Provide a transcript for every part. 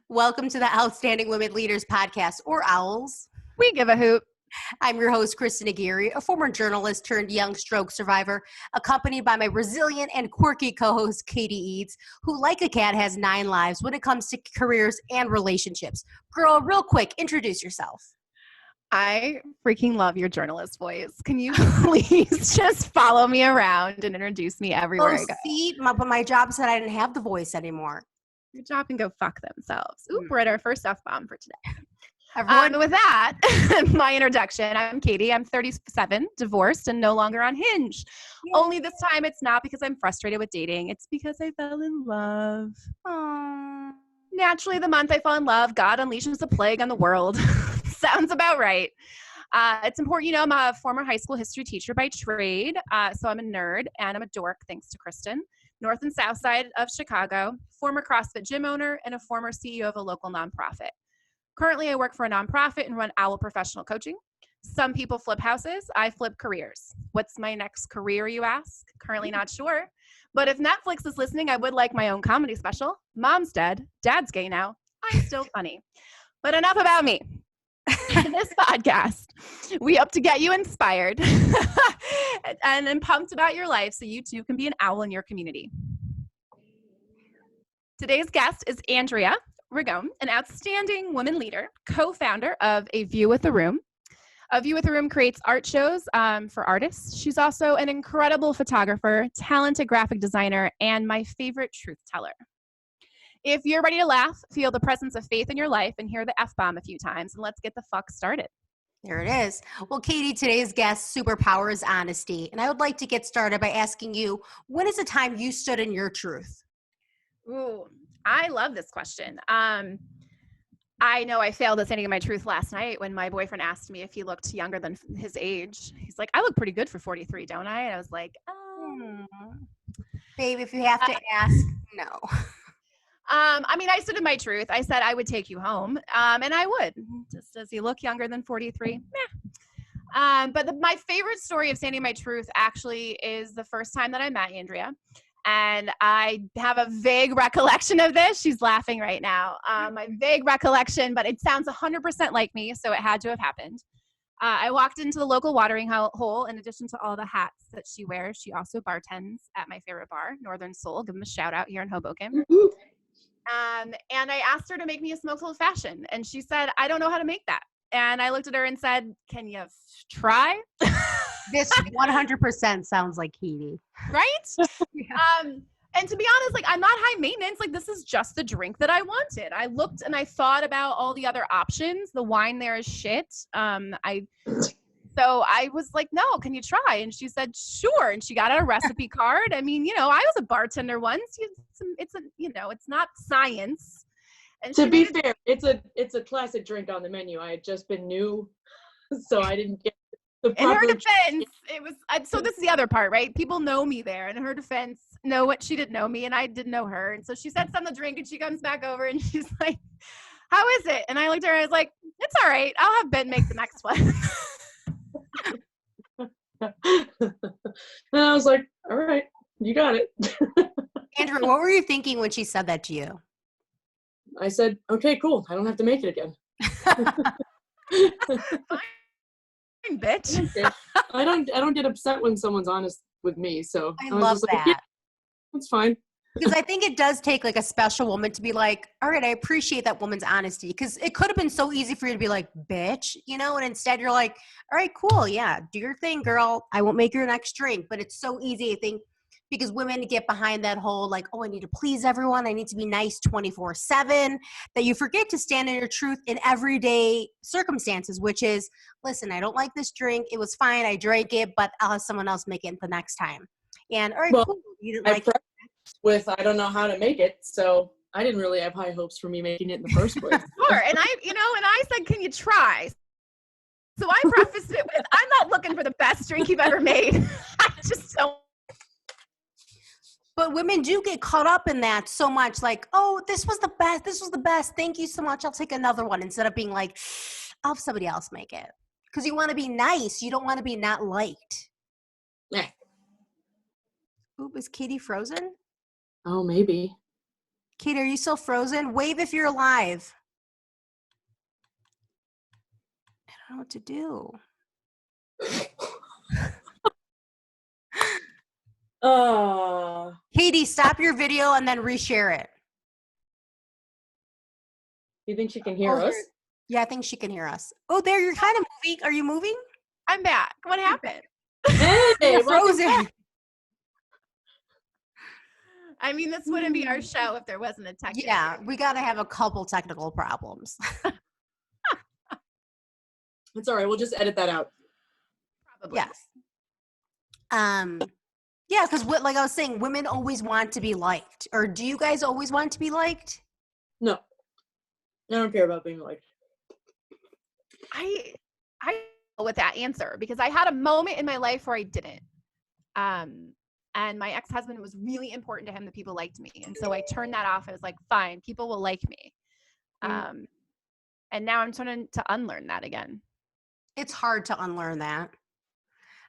Welcome to the Outstanding Women Leaders Podcast, or OWLS. We give a hoot. I'm your host, Kristen Aguirre, a former journalist turned young stroke survivor, accompanied by my resilient and quirky co-host, Katie Eads, who, like a cat, has 9 lives when it comes to careers and relationships. Girl, real quick, introduce yourself. I freaking love your journalist voice. Can you please just follow me around and introduce me everywhere I go? See, my job said I didn't have the voice anymore. Your job can go fuck themselves. Ooh, we're at our first F-bomb for today. With that, my introduction, I'm Katie. I'm 37, divorced, and no longer on Hinge. Yay. Only this time it's not because I'm frustrated with dating. It's because I fell in love. Aww. Naturally, the month I fell in love, God unleashes a plague on the world. Sounds about right. It's important, you know, I'm a former high school history teacher by trade, so I'm a nerd, and I'm a dork, thanks to Kristen. North and South Side of Chicago, former CrossFit gym owner, and a former CEO of a local nonprofit. Currently, I work for a nonprofit and run OWL Professional Coaching. Some people flip houses. I flip careers. What's my next career, you ask? Currently not sure. But if Netflix is listening, I would like my own comedy special. Mom's dead. Dad's gay now. I'm still funny. But enough about me. In this podcast, we hope to get you inspired and pumped about your life so you too can be an owl in your community. Today's guest is Andrea Ragone, an outstanding woman leader, co-founder of A View with the Room. A View with the Room creates art shows for artists. She's also an incredible photographer, talented graphic designer, and my favorite truth teller. If you're ready to laugh, feel the presence of faith in your life, and hear the F-bomb a few times, and let's get the fuck started. There it is. Well, Katie, today's guest superpower is honesty. And I would like to get started by asking you, when is the time you stood in your truth? Ooh, I love this question. I know I failed at standing in my truth last night when my boyfriend asked me if he looked younger than his age. He's like, I look pretty good for 43, don't I? And I was like, Babe, if you have to ask, no. I stood in my truth. I said I would take you home, and I would. Just does he look younger than 43? Meh. But my favorite story of standing in my truth actually is the first time that I met Andrea. And I have a vague recollection of this. She's laughing right now. My vague recollection, but it sounds 100% like me, so it had to have happened. I walked into the local watering hole. In addition to all the hats that she wears, she also bartends at my favorite bar, Northern Soul. Give them a shout out here in Hoboken. And I asked her to make me a smoked old fashioned. And she said, I don't know how to make that. And I looked at her and said, can you try? This 100% sounds like Katie. Right? Yeah. And to be honest, I'm not high maintenance. This is just the drink that I wanted. I looked and I thought about all the other options. The wine there is shit. So I was like, no, can you try? And she said, sure. And she got out a recipe card. I was a bartender once. It's not science. And to be fair, it's a classic drink on the menu. I had just been new, so I didn't get the proper. In her defense, it was, so this is the other part, right? People know me there. And in her defense, she didn't know me and I didn't know her. And so she sets on the drink and she comes back over and she's like, how is it? And I looked at her and I was like, it's all right. I'll have Ben make the next one. And I was like, all right, you got it. Andrew, what were you thinking when she said that to you? I said, okay, cool. I don't have to make it again. Fine, bitch. Okay. I don't get upset when someone's honest with me. So I love that. Yeah, that's fine. Because I think it does take a special woman to be like, all right, I appreciate that woman's honesty. Because it could have been so easy for you to be like, bitch, and instead you're like, all right, cool. Yeah, do your thing, girl. I won't make your next drink. But it's so easy, I think, because women get behind that whole I need to please everyone. I need to be nice 24/7, that you forget to stand in your truth in everyday circumstances, which is, listen, I don't like this drink. It was fine. I drank it, but I'll have someone else make it the next time. And all right, cool. You didn't like it. With I don't know how to make it, so I didn't really have high hopes for me making it in the first place. Sure, and I said, can you try? So I prefaced it with, I'm not looking for the best drink you've ever made. I just don't. But women do get caught up in that so much, oh, this was the best. This was the best. Thank you so much. I'll take another one, instead of being like, I'll have somebody else make it. Because you want to be nice. You don't want to be not liked. Yeah. Ooh, is Katie frozen? Oh, maybe. Kate, are you still frozen? Wave if you're alive. I don't know what to do. Katie, stop your video and then reshare it. You think she can hear us? Yeah, I think she can hear us. Oh, there, you're kind of moving. Are you moving? I'm back. What happened? Hey, You're frozen. I mean, this wouldn't be our show if there wasn't a technical. Yeah, we got to have a couple technical problems. It's all right. We'll just edit that out. Probably. Yes. Yeah, because like I was saying, women always want to be liked. Or do you guys always want to be liked? No. I don't care about being liked. I go with that answer because I had a moment in my life where I didn't. And my ex-husband, was really important to him that people liked me. And so I turned that off. I was like, fine, people will like me. And now I'm trying to unlearn that again. It's hard to unlearn that.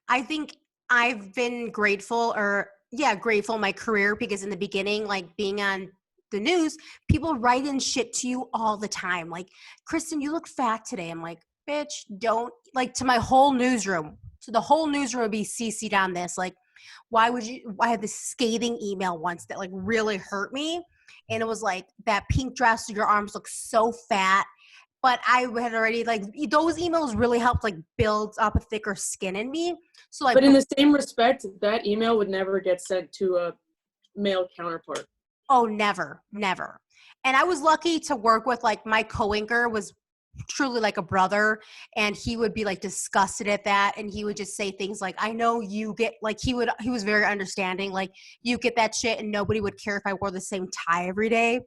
I think I've been grateful in my career because in the beginning, like being on the news, people write in shit to you all the time. Like, Kristen, you look fat today. I'm like, bitch, don't, like, to my whole newsroom. So the whole newsroom would be CC'd on this. Like, I had this scathing email once that like really hurt me. And it was like, that pink dress, your arms look so fat. But I had already, like, those emails really helped, like, build up a thicker skin in me. So, like, but in the same respect, that email would never get sent to a male counterpart. Oh, never. And I was lucky to work with, like, my co-anchor was truly like a brother, and he would be, like, disgusted at that, and he would just say things like, I know you get, like, he was very understanding, like, you get that shit, and nobody would care if I wore the same tie every day.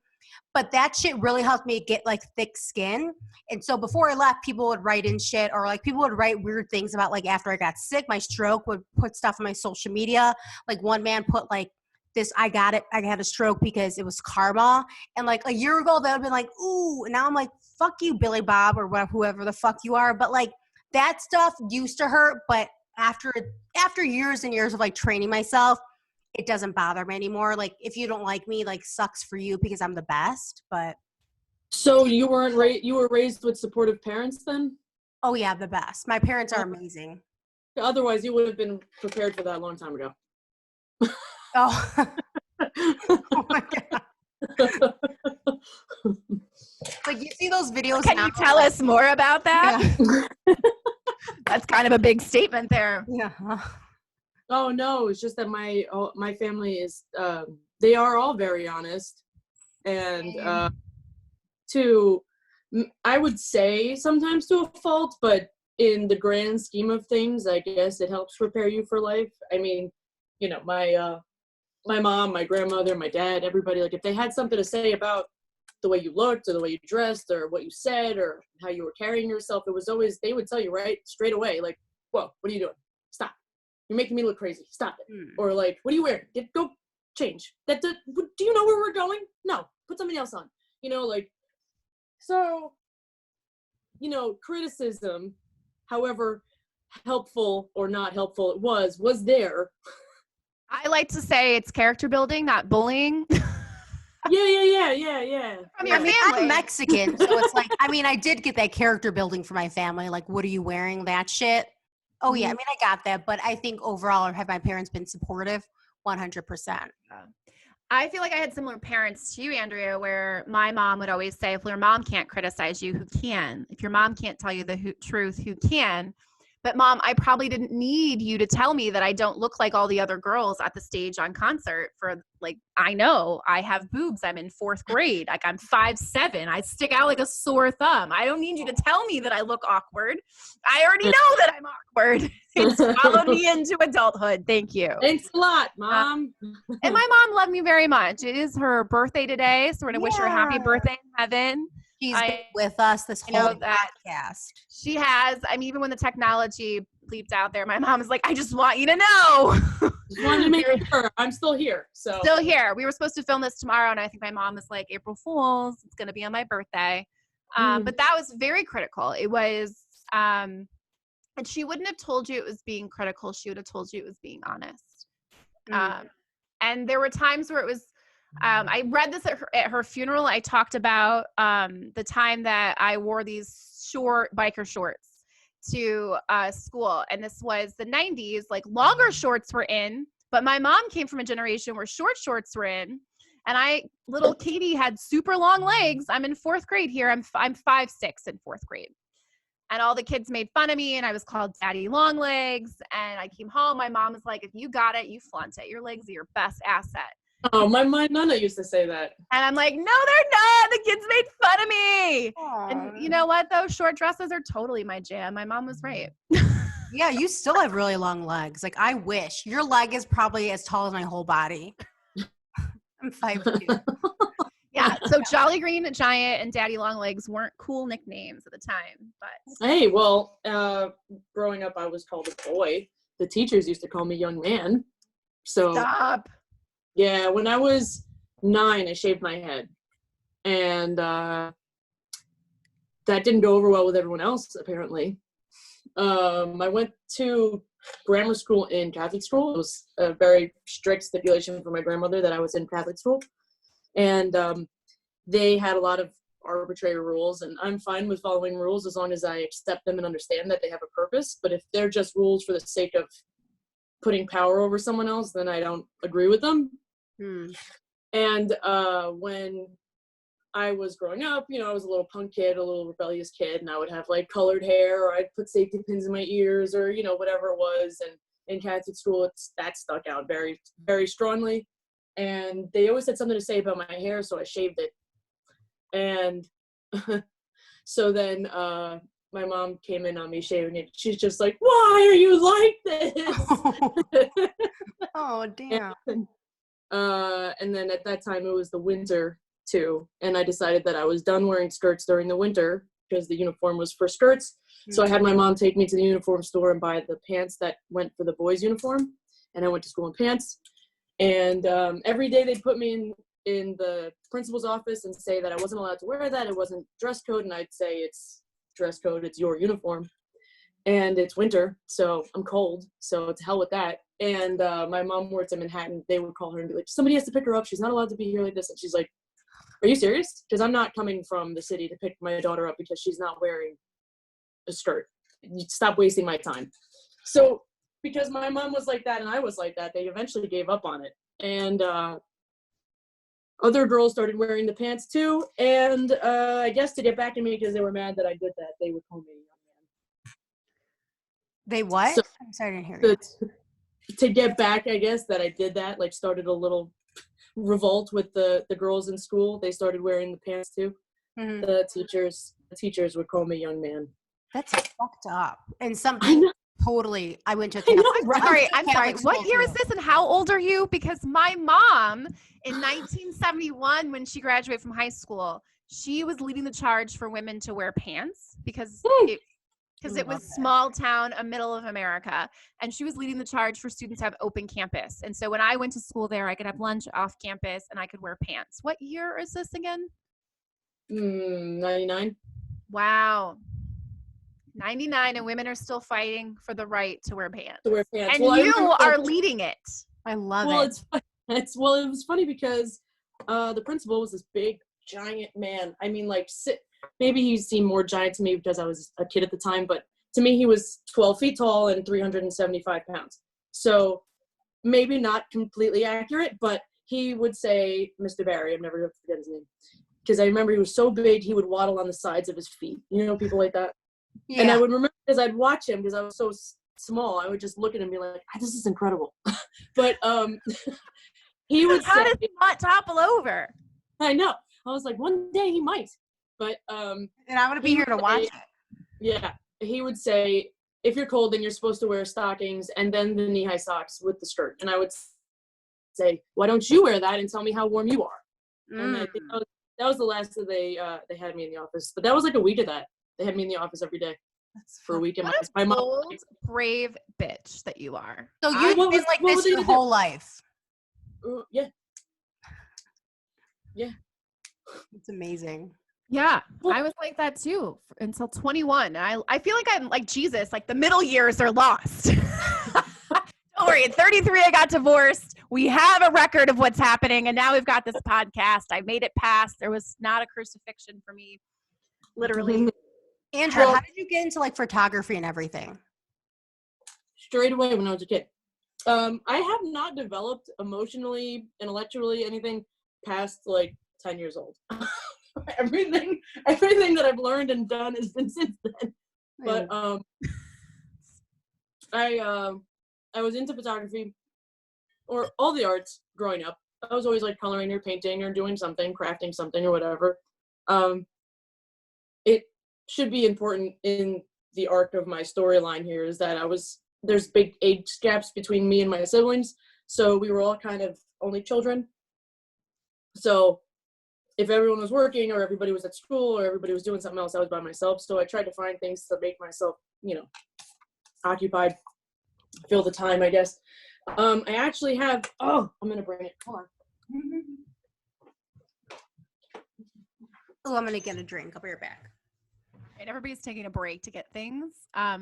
But that shit really helped me get like thick skin. And so before I left, people would write in shit, or like people would write weird things about like after I got sick, my stroke, would put stuff on my social media. Like one man put like this, I had a stroke because it was karma. And like a year ago, that would have been like, ooh, and now I'm like, fuck you, Billy Bob, or whoever the fuck you are. But like that stuff used to hurt. But after years and years of like training myself, it doesn't bother me anymore. Like, if you don't like me, like, sucks for you because I'm the best, but. So you were raised with supportive parents then? Oh, yeah, the best. My parents are amazing. Otherwise, you would have been prepared for that a long time ago. Oh. Oh, my God. Like, you see those videos Can now? you tell us more about that? Yeah. That's kind of a big statement there. Yeah. Oh no, it's just that my family is they are all very honest, and I would say sometimes to a fault, but in the grand scheme of things, I guess it helps prepare you for life. I mean, you know, my mom, my grandmother, my dad, everybody, like if they had something to say about the way you looked or the way you dressed or what you said or how you were carrying yourself, it was always, they would tell you right straight away, like, whoa, what are you doing? Stop. You're making me look crazy. Stop it. Or like, what are you wearing? Go change. Do you know where we're going? No, put something else on. You know, like, so, you know, criticism, however helpful or not helpful it was there. I like to say it's character building, not bullying. Yeah. From your family. I'm Mexican, so it's like, I mean, I did get that character building for my family. Like, what are you wearing? That shit. Oh, yeah. I mean, I got that. But I think overall, have my parents been supportive? 100%. I feel like I had similar parents to you, Andrea, where my mom would always say, if your mom can't criticize you, who can? If your mom can't tell you the truth, who can? But Mom, I probably didn't need you to tell me that I don't look like all the other girls at the stage on concert for like, I know I have boobs. I'm in 4th grade. Like I'm 5'7". I stick out like a sore thumb. I don't need you to tell me that I look awkward. I already know that I'm awkward. It's followed me into adulthood. Thank you. Thanks a lot, Mom. And my mom loved me very much. It is her birthday today. So we're going to wish her a happy birthday in heaven. She's been with us this whole podcast. She has. I mean, even when the technology bleeped out there, my mom was like, I just want you to know. Just wanted to make sure I'm still here. So still here. We were supposed to film this tomorrow, and I think my mom was like, April Fools, it's going to be on my birthday. But that was very critical. It was, and she wouldn't have told you it was being critical. She would have told you it was being honest. And there were times where it was I read this at her funeral. I talked about the time that I wore these short biker shorts to school. And this was the 90s. Like longer shorts were in, but my mom came from a generation where short shorts were in. And little Katie had super long legs. I'm in 4th grade here. I'm 5'6" in 4th grade. And all the kids made fun of me and I was called Daddy Long Legs. And I came home. My mom was like, if you got it, you flaunt it. Your legs are your best asset. Oh, my Nana used to say that. And I'm like, no, they're not. The kids made fun of me. Aww. And you know what, though? Short dresses are totally my jam. My mom was right. Yeah, you still have really long legs. Like, I wish. Your leg is probably as tall as my whole body. I'm 5'2". Yeah, so Jolly Green Giant and Daddy Long Legs weren't cool nicknames at the time. But hey, well, growing up, I was called a boy. The teachers used to call me young man. So stop. Yeah, when I was 9, I shaved my head. And that didn't go over well with everyone else, apparently. I went to grammar school in Catholic school. It was a very strict stipulation for my grandmother that I was in Catholic school. And they had a lot of arbitrary rules, and I'm fine with following rules as long as I accept them and understand that they have a purpose. But if they're just rules for the sake of putting power over someone else, then I don't agree with them. And when I was growing up, I was a little punk kid, a little rebellious kid, and I would have like colored hair, or I'd put safety pins in my ears, or whatever it was. And in Catholic school, that stuck out very, very strongly. And they always had something to say about my hair, so I shaved it. And so then my mom came in on me shaving it. She's just like, "Why are you like this?" Oh, damn. And then at that time, it was the winter too, and I decided that I was done wearing skirts during the winter because the uniform was for skirts. So I had my mom take me to the uniform store and buy the pants that went for the boys' uniform, and I went to school in pants. And every day they'd put me in the principal's office and say that I wasn't allowed to wear that. It wasn't dress code. And I'd say, it's dress code. It's your uniform. And it's winter, so I'm cold. So to hell with that. And my mom works in Manhattan. They would call her and be like, somebody has to pick her up. She's not allowed to be here like this. And she's like, are you serious? Because I'm not coming from the city to pick my daughter up because she's not wearing a skirt. Stop wasting my time. So because my mom was like that and I was like that, they eventually gave up on it. And other girls started wearing the pants too. And I guess to get back at me because they were mad that I did that, they would call me a young man. They what? So, I'm sorry to hear you. To get back, I guess, that I did that, like started a little revolt with the girls in school. They started wearing the pants too. Mm-hmm. The teachers would call me young man. That's fucked up. And something totally, I went to I'm sorry. What year is this and how old are you? Because my mom in 1971, when she graduated from high school, she was leading the charge for women to wear pants because it was small town, a middle of America. And she was leading the charge for students to have open campus. And so when I went to school there, I could have lunch off campus and I could wear pants. What year is this again? 99. Wow. 99, and women are still fighting for the right to wear pants. And well, you are leading it. I love it. It was funny because the principal was this big, giant man. I mean, like, maybe he seemed more giant to me because I was a kid at the time, but to me, he was 12 feet tall and 375 pounds. So maybe not completely accurate, but he would say, Mr. Barry, I'm never going to forget his name. Because I remember he was so big, he would waddle on the sides of his feet. People like that. Yeah. And I would remember because I'd watch him because I was so small. I would just look at him and be like, this is incredible. But he would How does he not topple over? I know. I was like, one day he might. But and I'm going to be here to watch it. Yeah. He would say, if you're cold, then you're supposed to wear stockings and then the knee-high socks with the skirt. And I would say, why don't you wear that and tell me how warm you are? And I think that was the last that they had me in the office. But that was like a week of that. They had me in the office every day for a week. And my mom, bold, brave bitch that you are. So you've been like this your whole life. Yeah. Yeah. It's amazing. Yeah, I was like that too until 21. I feel like I'm like Jesus, like the middle years are lost. Don't worry, at 33 I got divorced. we have a record of what's happening, and now we've got this podcast. I made it past. There was not a crucifixion for me, literally. Andrea, how did you get into like photography and everything? Straight away when I was a kid. I have not developed emotionally, intellectually, anything past like 10 years old. everything that I've learned and done has been since then. But I was into photography or all the arts growing up. I was always like coloring or painting or doing something, crafting something or whatever. It should be important in the arc of my storyline here is that there's big age gaps between me and my siblings. So we were all kind of only children. So if everyone was working or everybody was at school or everybody was doing something else, I was by myself. So I tried to find things to make myself, occupied, fill the time, I guess. I actually have, I'm going to bring it. Hold on. Oh, I'm going to get a drink. I'll be right back. And everybody's taking a break to get things.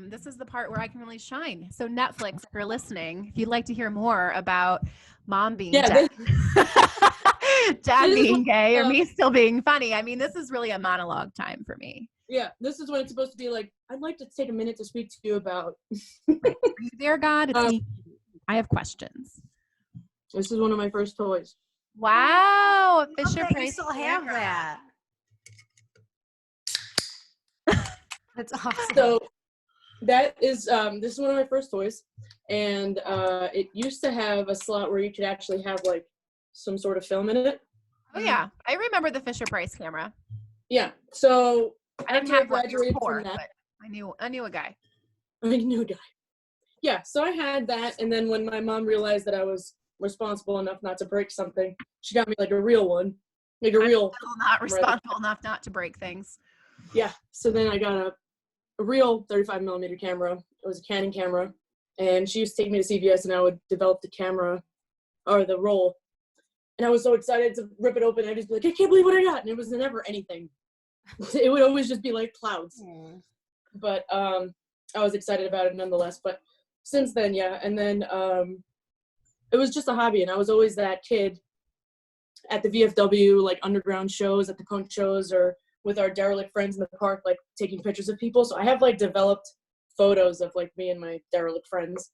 This is the part where I can really shine. So Netflix, if you're listening, if you'd like to hear more about mom being dead, dad being gay, or me still being funny, I mean, this is really a monologue time for me. Yeah, this is when it's supposed to be like, I'd like to take a minute to speak to you about. Are you there, God? It's me. I have questions. This is one of my first toys. Wow, Fisher Price. You still have that. That's awesome. So that is this is one of my first toys, and it used to have a slot where you could actually have like some sort of film in it. Oh yeah, I remember the Fisher Price camera. Yeah, so I didn't have one graduated before, from that. but I knew a guy. I knew a guy. Yeah, so I had that, and then when my mom realized that I was responsible enough not to break something, she got me like a real one, like a real. Not responsible enough not to break things. Yeah, so then I got a real 35 millimeter camera. It was a Canon camera, and she used to take me to CVS, and I would develop the camera or the roll, and I was so excited to rip it open. I'd just be like, I can't believe what I got, and it was never anything. It would always just be like clouds. But I was excited about it nonetheless. But since then, yeah, and then it was just a hobby, and I was always that kid at the VFW, like underground shows, at the punk shows, or with our derelict friends in the park, like taking pictures of people. So I have like developed photos of like me and my derelict friends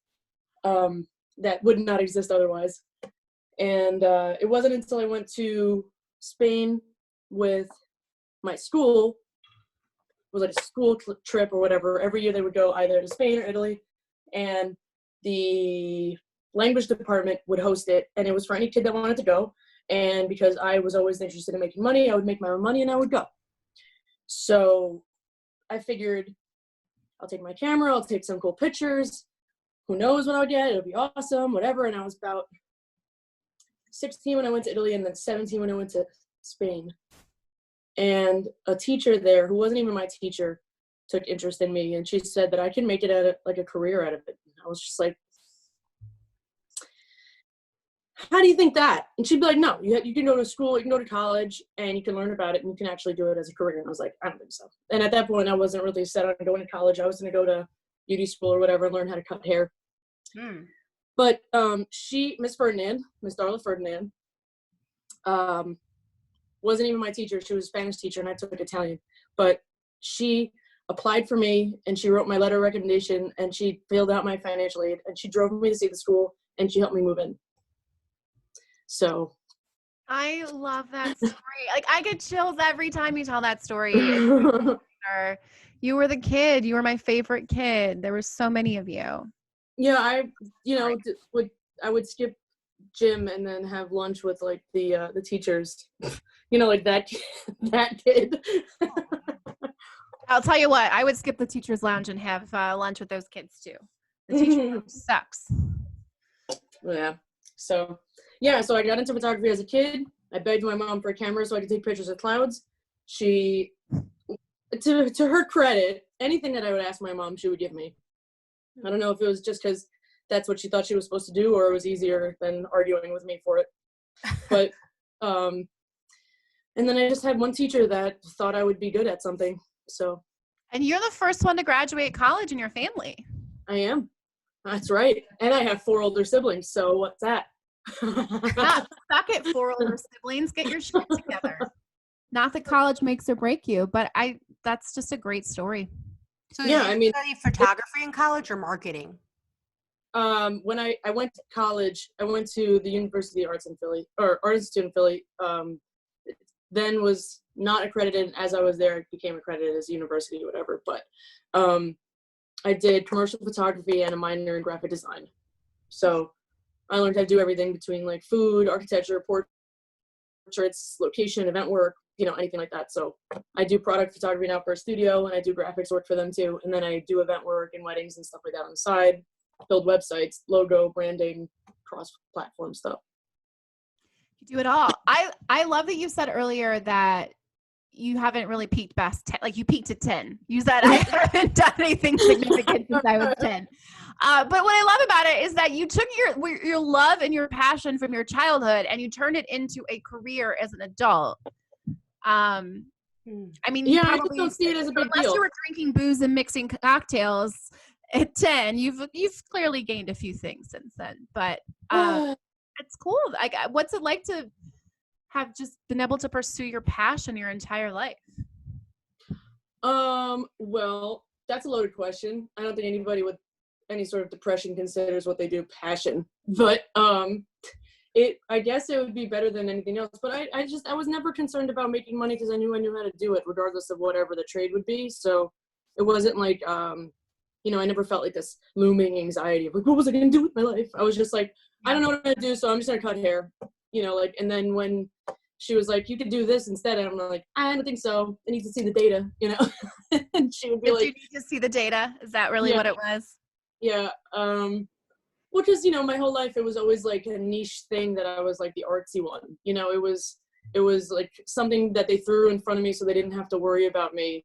that would not exist otherwise. And it wasn't until I went to Spain with my school, it was like a school trip or whatever. Every year they would go either to Spain or Italy, and the language department would host it, and it was for any kid that wanted to go. And because I was always interested in making money, I would make my own money and I would go. So I figured I'll take my camera, I'll take some cool pictures. Who knows what I would get? It'll be awesome, whatever. And I was about 16 when I went to Italy, and then 17 when I went to Spain. And a teacher there, who wasn't even my teacher, took interest in me, and she said that I can make it like a career out of it. And I was just like, how do you think that? And she'd be like, no, you can go to school, you can go to college, and you can learn about it, and you can actually do it as a career. And I was like, I don't think so. And at that point, I wasn't really set on going to college. I was going to go to beauty school or whatever and learn how to cut hair. But Miss Darla Ferdinand, wasn't even my teacher. She was a Spanish teacher, and I took Italian. But she applied for me, and she wrote my letter of recommendation, and she filled out my financial aid, and she drove me to see the school, and she helped me move in. So I love that story. Like, I get chills every time you tell that story. You were the kid. You were my favorite kid. There were so many of you. Yeah, I would skip gym and then have lunch with like the teachers. Like that kid. I'll tell you what, I would skip the teacher's lounge and have lunch with those kids too. The teacher room sucks. Yeah. So I got into photography as a kid. I begged my mom for a camera so I could take pictures of clouds. She, to her credit, anything that I would ask my mom, she would give me. I don't know if it was just because that's what she thought she was supposed to do, or it was easier than arguing with me for it. But, and then I just had one teacher that thought I would be good at something. So. And you're the first one to graduate college in your family. I am. That's right. And I have 4 older siblings. So what's that? Suck it, four older siblings. Get your shit together. Not that college makes or break you, but that's just a great story. So did you study photography in college or marketing? When I went to college, I went to the University of Arts in Philly, or Art Institute in Philly. Then was not accredited. As I was there, I became accredited as a university, whatever. But I did commercial photography and a minor in graphic design. So I learned how to do everything between like food, architecture, portraits, location, event work, anything like that. So I do product photography now for a studio, and I do graphics work for them too. And then I do event work and weddings and stuff like that on the side, build websites, logo, branding, cross-platform stuff. You do it all. I love that you said earlier that you haven't really peaked past 10, like you peaked at 10. You said I haven't done anything significant since I was 10. But what I love about it is that you took your love and your passion from your childhood and you turned it into a career as an adult. I mean, I just don't see it as a big deal. Unless you were drinking booze and mixing cocktails at 10, you've clearly gained a few things since then. But it's cool. Like, what's it like to have just been able to pursue your passion your entire life? Well, that's a loaded question. I don't think anybody with any sort of depression considers what they do passion, but I guess it would be better than anything else. But I was never concerned about making money because I knew how to do it regardless of whatever the trade would be. So it wasn't like I never felt like this looming anxiety of like, what was I gonna do with my life? I was just like, I don't know what I'm gonna do, so I'm just gonna cut hair, and then when she was like, you could do this instead, and I'm like, I don't think so, I need to see the data, and she would be like, you need to see the data? Is that really what it was? Yeah. Well, because my whole life it was always like a niche thing that I was like the artsy one. It was like something that they threw in front of me so they didn't have to worry about me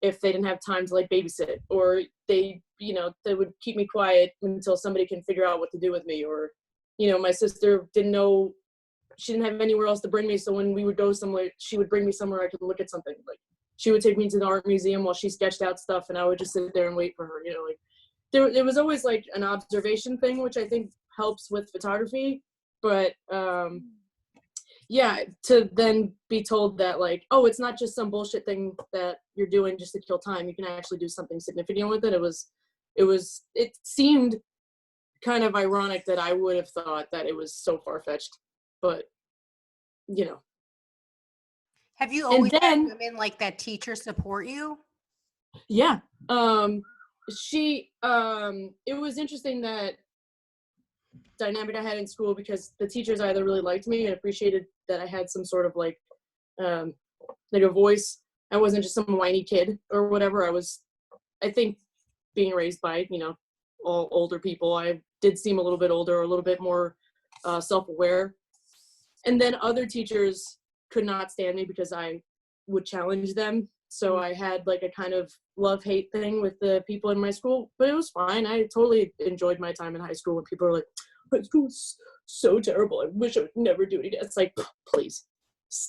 if they didn't have time to like babysit, or they would keep me quiet until somebody can figure out what to do with me, or my sister she didn't have anywhere else to bring me, so when we would go somewhere, she would bring me somewhere I could look at something. Like she would take me to the art museum while she sketched out stuff, and I would just sit there and wait for her. There was always like an observation thing, which I think helps with photography. But to then be told that like, oh, it's not just some bullshit thing that you're doing just to kill time. You can actually do something significant with it. It seemed kind of ironic that I would have thought that it was so far-fetched, but Have you always had women like that teacher support you? Yeah. It was interesting that dynamic I had in school, because the teachers either really liked me and appreciated that I had some sort of like a voice. I wasn't just some whiny kid or whatever. I think being raised by, all older people, I did seem a little bit older, or a little bit more self-aware. And then other teachers could not stand me because I would challenge them. So I had like a kind of love-hate thing with the people in my school, but it was fine. I totally enjoyed my time in high school when people were like, high school was so terrible, I wish I would never do it again. It's like, please.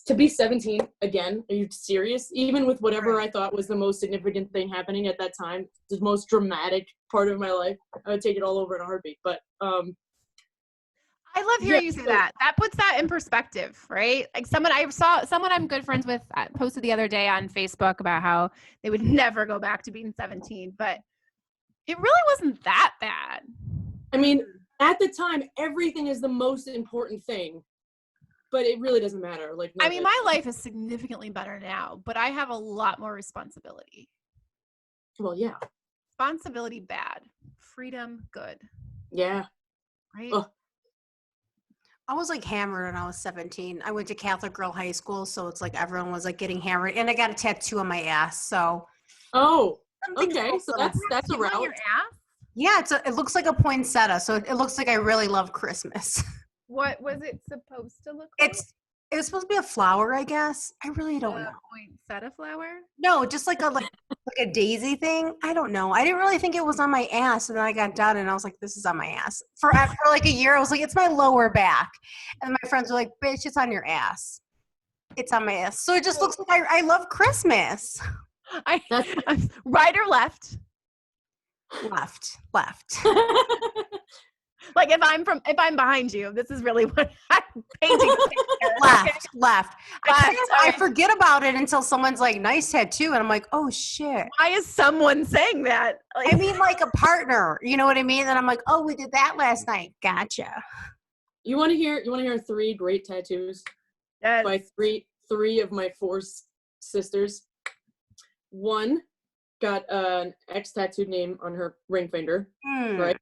To be 17 again, are you serious? Even with whatever I thought was the most significant thing happening at that time, the most dramatic part of my life, I would take it all over in a heartbeat. But I love hearing you say that. That puts that in perspective, right? Like someone I'm good friends with posted the other day on Facebook about how they would never go back to being 17, but it really wasn't that bad. I mean, at the time, everything is the most important thing, but it really doesn't matter. Like, I mean, my life is significantly better now, but I have a lot more responsibility. Well, yeah. Responsibility, bad. Freedom, good. Yeah. Right? Ugh. I was like hammered when I was 17. I went to Catholic girl high school, so it's like everyone was like getting hammered, and I got a tattoo on my ass. So. Oh. Okay. So that's a route. Your ass? Yeah, it looks like a poinsettia, so it looks like I really love Christmas. What was it supposed to look like? It was supposed to be a flower, I guess. I really don't know. Poinsettia flower? No, just like a daisy thing. I don't know. I didn't really think it was on my ass, and then I got done, and I was like, "This is on my ass." For like a year, I was like, "It's my lower back," and my friends were like, "Bitch, it's on your ass. It's on my ass." So it just looks like I love Christmas. Right or left? Left. Like if I'm behind you, this is really what I'm painting. Left. I forget about it until someone's like, nice tattoo. And I'm like, oh shit. Why is someone saying that? I mean, like a partner, you know what I mean? And I'm like, oh, we did that last night. Gotcha. You want to hear 3 great tattoos? Yes. By three of my 4 sisters. One got an X tattooed name on her ring finger, right?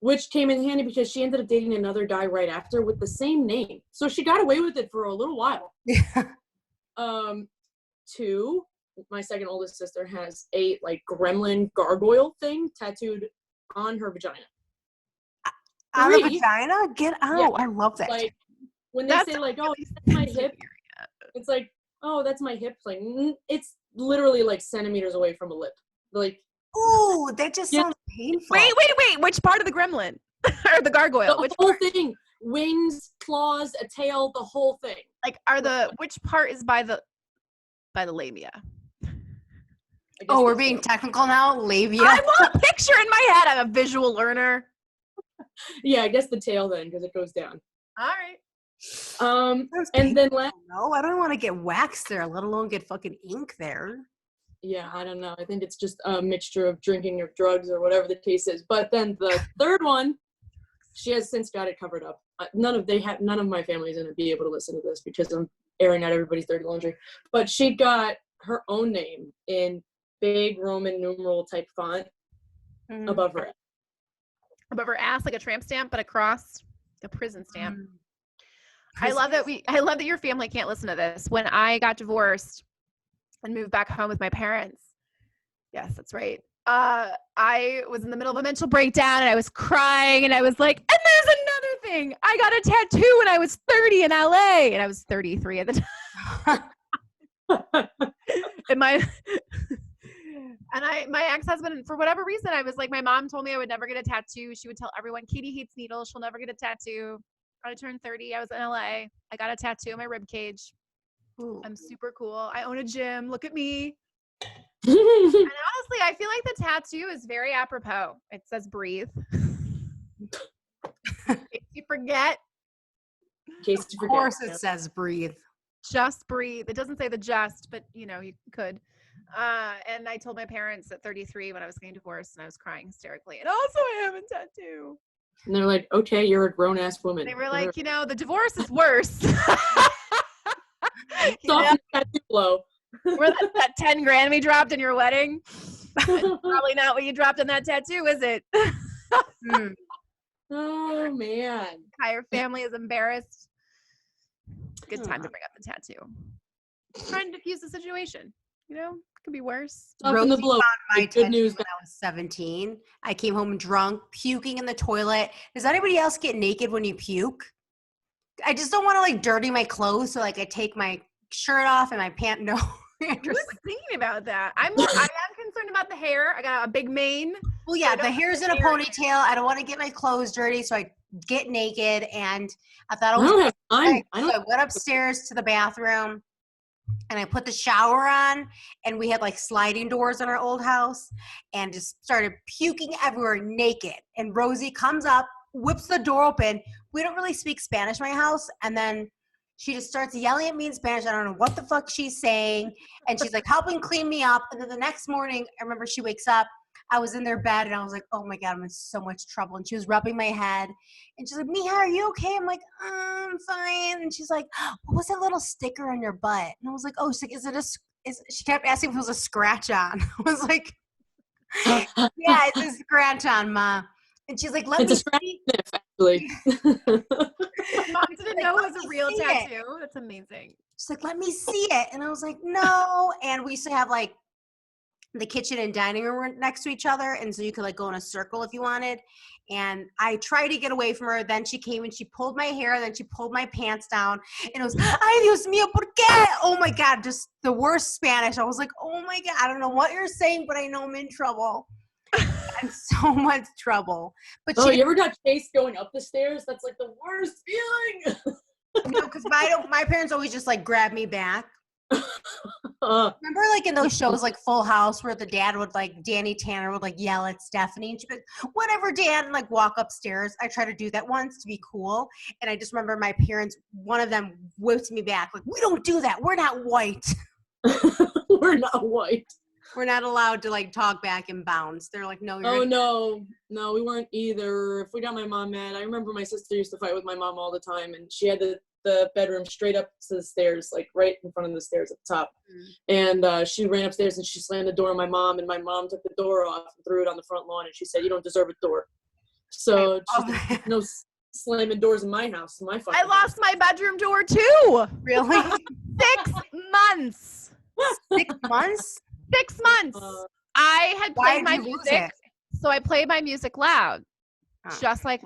Which came in handy because she ended up dating another guy right after with the same name. So she got away with it for a little while. Yeah. 2, my second oldest sister has a like gremlin gargoyle thing tattooed on her vagina. On the vagina? Get out. Yeah. I love that. Like when they say like, oh, that's my hip. It's like, oh, that's my hip thing. It's literally like centimeters away from a lip. Like, ooh, that just sounds painful. Wait. Which part of the gremlin? Or the gargoyle? The whole thing. Wings, claws, a tail, the whole thing. Like which part is by the labia? Oh, we're being technical now? Labia. I want a picture in my head. I'm a visual learner. Yeah, I guess the tail then, because it goes down. All right. And then no, I don't want to get waxed there, let alone get fucking ink there. Yeah, I don't know. I think it's just a mixture of drinking or drugs or whatever the case is. But then the third one, she has since got it covered up. None of my family is going to be able to listen to this because I'm airing out everybody's dirty laundry. But she got her own name in big Roman numeral type font above her. Above her ass, like a tramp stamp, but a cross, a prison stamp. I love that your family can't listen to this. When I got divorced and moved back home with my parents, yes, that's right. I was in the middle of a mental breakdown and I was crying and I was like, and there's another thing. I got a tattoo when I was 30 in LA and I was 33 at the time. And my ex-husband, for whatever reason, I was like, my mom told me I would never get a tattoo. She would tell everyone, Katie hates needles. She'll never get a tattoo. I turned 30. I was in LA. I got a tattoo on my rib cage. Ooh. I'm super cool. I own a gym. Look at me. And honestly, I feel like the tattoo is very apropos. It says breathe. If you forget. Of course it says breathe. Just breathe. It doesn't say the just, but you could. And I told my parents at 33 when I was getting divorced and I was crying hysterically. And also I have a tattoo. And they're like, okay, you're a grown-ass woman. They were like, the divorce is worse. Tattoo blow. Where that 10 grand we dropped in your wedding? Probably not what you dropped on that tattoo, is it? Oh, man. Entire family is embarrassed. Good time to bring up the tattoo. Trying to diffuse the situation. It could be worse. Rosie found my tattoo when I was 17. I came home drunk, puking in the toilet. Does anybody else get naked when you puke? I just don't want to dirty my clothes, so I take my shirt off and my pant. No. I was thinking about that. I am concerned about the hair. I got a big mane. Well, yeah, the hair's in a ponytail. I don't want to get my clothes dirty, so I get naked. And I thought, so I went upstairs to the bathroom. And I put the shower on, and we had sliding doors in our old house, and just started puking everywhere naked. And Rosie comes up, whips the door open. We don't really speak Spanish in my house. And then she just starts yelling at me in Spanish. I don't know what the fuck she's saying. And she's helping clean me up. And then the next morning, I remember she wakes up. I was in their bed, and I was like, oh my God, I'm in so much trouble. And she was rubbing my head. And she's like, Mija, are you okay? I'm like, I'm fine. And she's like, what was that little sticker on your butt? And I was like, oh, she's like, she kept asking if it was a scratch on. I was like, yeah, it's a scratch on, Ma. And she's like, let me see. Sniff, actually. Mom didn't know it was a real tattoo. That's amazing. She's like, let me see it. And I was like, no. And we used to have the kitchen and dining room were next to each other, and so you could go in a circle if you wanted. And I tried to get away from her. Then she came and she pulled my hair, and then she pulled my pants down, and it was, ay Dios mío, ¿por qué? Oh my God, just the worst Spanish. I was like, oh my God, I don't know what you're saying, but I know I'm in trouble. I'm so much trouble. But you ever got chased going up the stairs? That's the worst feeling. No, because my parents always just grab me back. Remember, like in those shows, like Full House, where the dad would like Danny Tanner would like yell at Stephanie, and she'd be like, "Whatever, Dad," and like walk upstairs. I tried to do that once to be cool, and I just remember my parents. One of them whipped me back, like, "We don't do that. We're not white. We're not white. We're not allowed to like talk back in bounds." They're like, "No, you're." No, we weren't either. If we got my mom mad, I remember my sister used to fight with my mom all the time, and she had the bedroom straight up to the stairs, like right in front of the stairs at the top. And she ran upstairs and she slammed the door on my mom, and my mom took the door off and threw it on the front lawn, and she said, "You don't deserve a door." So no slamming doors in my house. I lost my bedroom door too. Really? 6 months. 6 months? 6 months. I had played my music. So I played my music loud. Just like,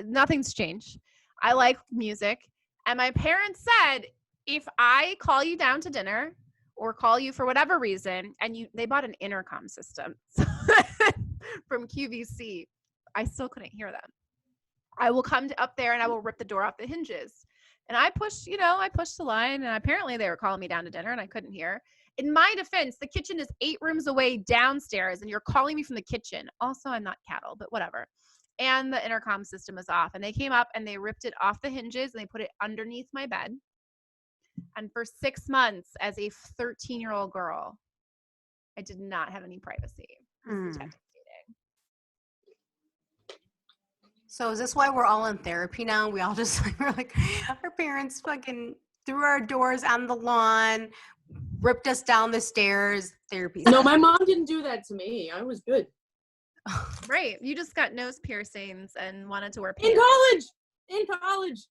nothing's changed. I like music. And my parents said, if I call you down to dinner or call you for whatever reason, and they bought an intercom system from QVC, I still couldn't hear them. I will come up there and I will rip the door off the hinges. And I pushed the line, and apparently they were calling me down to dinner and I couldn't hear. In my defense, the kitchen is 8 rooms away downstairs, and you're calling me from the kitchen. Also, I'm not cattle, but whatever. And the intercom system is off. And they came up and they ripped it off the hinges and they put it underneath my bed. And for 6 months, as a 13-year-old girl, I did not have any privacy. So is this why we're all in therapy now? We all just we're like, our parents fucking threw our doors on the lawn, ripped us down the stairs. Therapy. No, my mom didn't do that to me. I was good. Right. You just got nose piercings and wanted to wear pants. In college.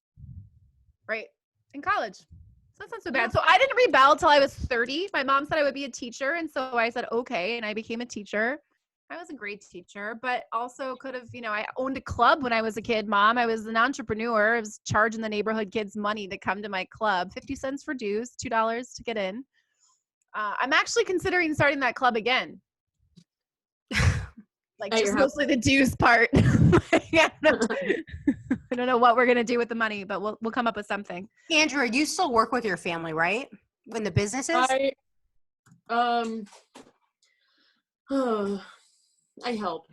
Right. In college. So that's not so bad. So I didn't rebel till I was 30. My mom said I would be a teacher. And so I said, okay. And I became a teacher. I was a great teacher, but also could have, I owned a club when I was a kid, Mom. I was an entrepreneur. I was charging the neighborhood kids money to come to my club, 50 cents for dues, $2 to get in. I'm actually considering starting that club again. Like just mostly the dues part. Yeah, I don't know what we're going to do with the money, but we'll come up with something. Andrea, you still work with your family, right? When the businesses? I help.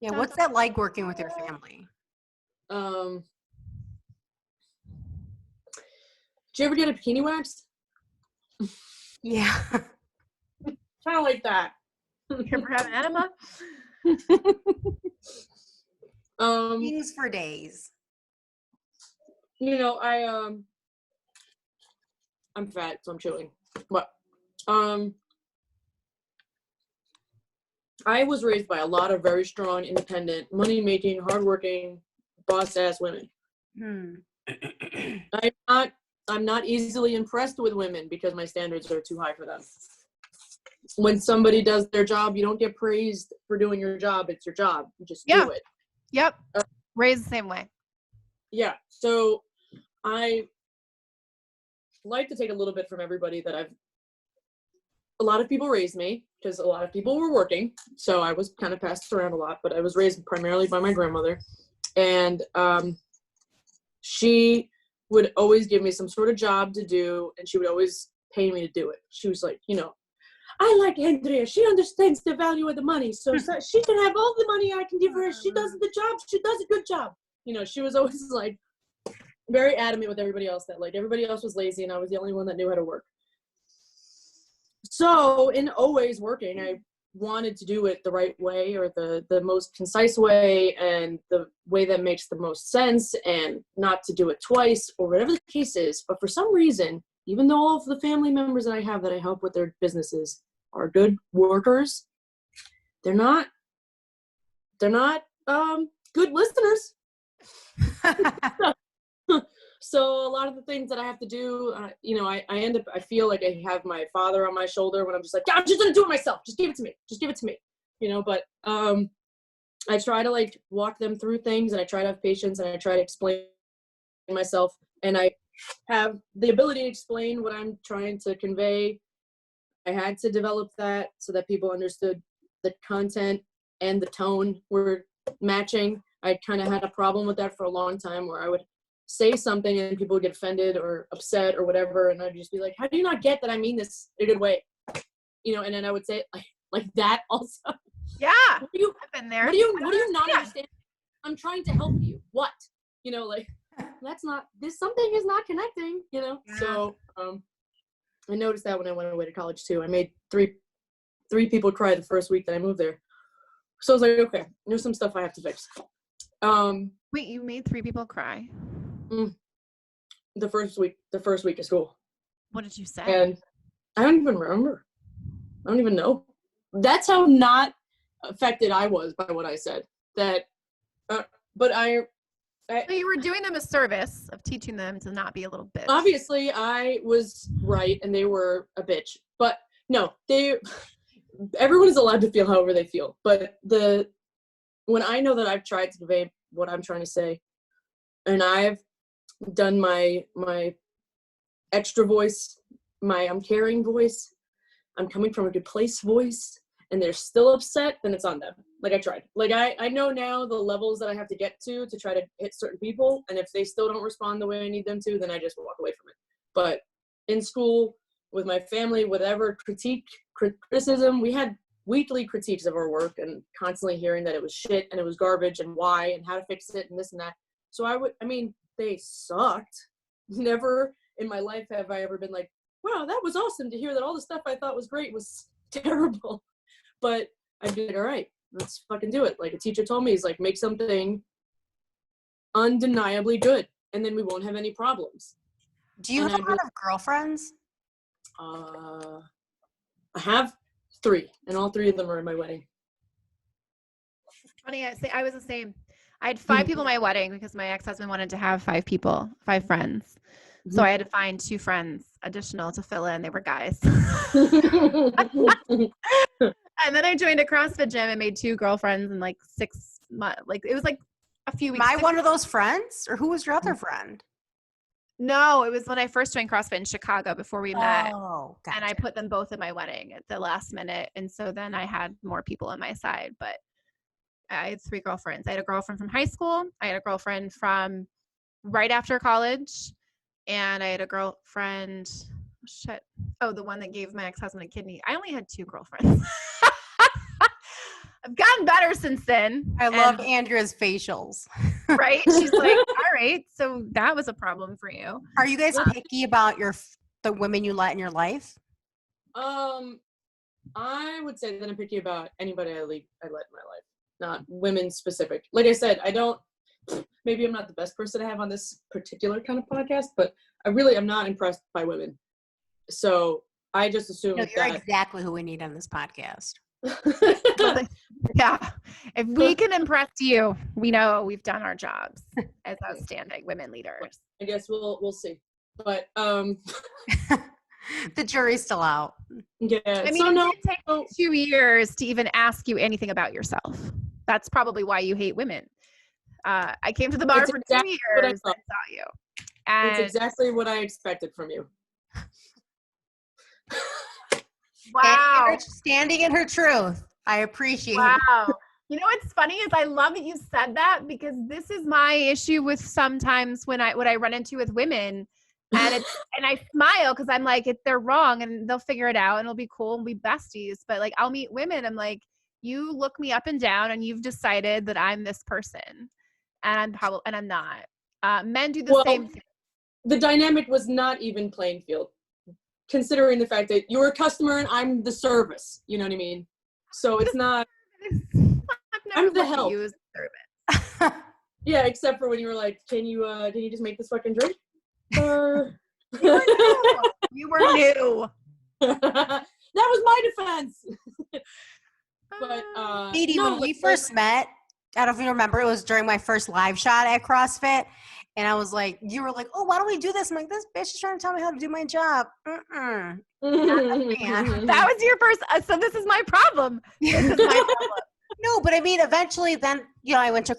Yeah, what's that like working with your family? Did you ever get a bikini wax? Yeah. Kind of like that. You ever have an enema? Things for days. I'm fat, so I'm chewing. But I was raised by a lot of very strong, independent, money-making, hardworking, boss-ass women. I'm not easily impressed with women because my standards are too high for them. When somebody does their job, you don't get praised for doing your job. It's your job. You just do it. Yep. Raised the same way. Yeah. So I like to take a little bit from everybody that a lot of people raised me because a lot of people were working. So I was kind of passed around a lot, but I was raised primarily by my grandmother. And she would always give me some sort of job to do, and she would always pay me to do it. She was like, I like Andrea. She understands the value of the money. So she can have all the money I can give her. She does the job. She does a good job. She was always like very adamant with everybody else that like everybody else was lazy and I was the only one that knew how to work. So in always working, I wanted to do it the right way or the most concise way and the way that makes the most sense and not to do it twice or whatever the case is. But for some reason, even though all of the family members that I have that I help with their businesses are good workers, they're not good listeners. So a lot of the things that I have to do, I feel like I have my father on my shoulder when I'm just like, I'm just gonna do it myself. Just give it to me. But I try to like walk them through things and I try to have patience and I try to explain myself and I have the ability to explain what I'm trying to convey. I had to develop that so that people understood the content and the tone were matching. I kind of had a problem with that for a long time where I would say something and people would get offended or upset or whatever, and I'd just be like, how do you not get that I mean this in a good way? You know, and then I would say it like that also. Yeah, What do you, I've been there. What do you not understand? I'm trying to help you. What? You know, like, that's not, something is not connecting, you know? Yeah. So, I noticed that when I went away to college too. I made three people cry the first week that I moved there. So I was like, okay, there's some stuff I have to fix. Wait, you made 3 people cry? The first week of school. What did you say? And I don't even remember. I don't even know. That's how not affected I was by what I said. But so you were doing them a service of teaching them to not be a little bitch. Obviously, I was right and they were a bitch. But no, everyone is allowed to feel however they feel. But when I know that I've tried to convey what I'm trying to say, and I've done my extra voice, my I'm caring voice, I'm coming from a good place voice, and they're still upset, then it's on them. Like, I tried. Like, I know now the levels that I have to get to try to hit certain people, and if they still don't respond the way I need them to, then I just walk away from it. But in school, with my family, whatever criticism, we had weekly critiques of our work and constantly hearing that it was shit and it was garbage and why and how to fix it and this and that. So they sucked. Never in my life have I ever been like, wow, that was awesome to hear that all the stuff I thought was great was terrible. But I'd be like, all right, let's fucking do it. Like, a teacher told me, he's like, make something undeniably good and then we won't have any problems. Do you have a lot of girlfriends? I have 3, and all 3 of them are in my wedding. Funny, I was the same. I had 5 people at my wedding because my ex-husband wanted to have 5 friends. So I had to find 2 friends additional to fill in. They were guys. And then I joined a CrossFit gym and made 2 girlfriends in like 6 months. Like, it was like a few weeks. Am I one of those friends? Or who was your other friend? No, it was when I first joined CrossFit in Chicago before we met. Oh, gotcha. And I put them both at my wedding at the last minute. And so then I had more people on my side. But I had 3 girlfriends. I had a girlfriend from high school. I had a girlfriend from right after college. And I had a girlfriend, the one that gave my ex-husband a kidney. I only had 2 girlfriends. I've gotten better since then. I love Andrea's facials. Right? She's like, all right, so that was a problem for you. Are you guys picky about the women you let in your life? I would say that I'm picky about anybody I let in my life, not women specific. Like I said, maybe I'm not the best person to have on this particular kind of podcast, but I really am not impressed by women. So I just assume you're exactly who we need on this podcast. Yeah. If we can impress you, we know we've done our jobs as outstanding women leaders. I guess we'll see. But the jury's still out. Yeah. I mean, it did take 2 years to even ask you anything about yourself. That's probably why you hate women. I came to the bar for 2 years and saw you. And it's exactly what I expected from you. Wow. Standing in her truth. I appreciate it. Wow. You know what's funny is I love that you said that, because this is my issue with sometimes what I run into with women, and and I smile because I'm like, they're wrong and they'll figure it out and it'll be cool and we'll be besties. But like, I'll meet women, I'm like, you look me up and down and you've decided that I'm this person, and I'm not. Men do the same thing. The dynamic was not even playing field, considering the fact that you're a customer and I'm the service. You know what I mean? So it's not. I'm the help. You as a service. Yeah, except for when you were like, "Can you just make this fucking drink?" You were new. That was my defense. But Katie, when we first met, I don't know if you remember, it was during my first live shot at CrossFit. And I was like, you were like, oh, why don't we do this? I'm like, this bitch is trying to tell me how to do my job. That was your first. So this is my problem. This is my problem. No, but I mean, eventually then, I went to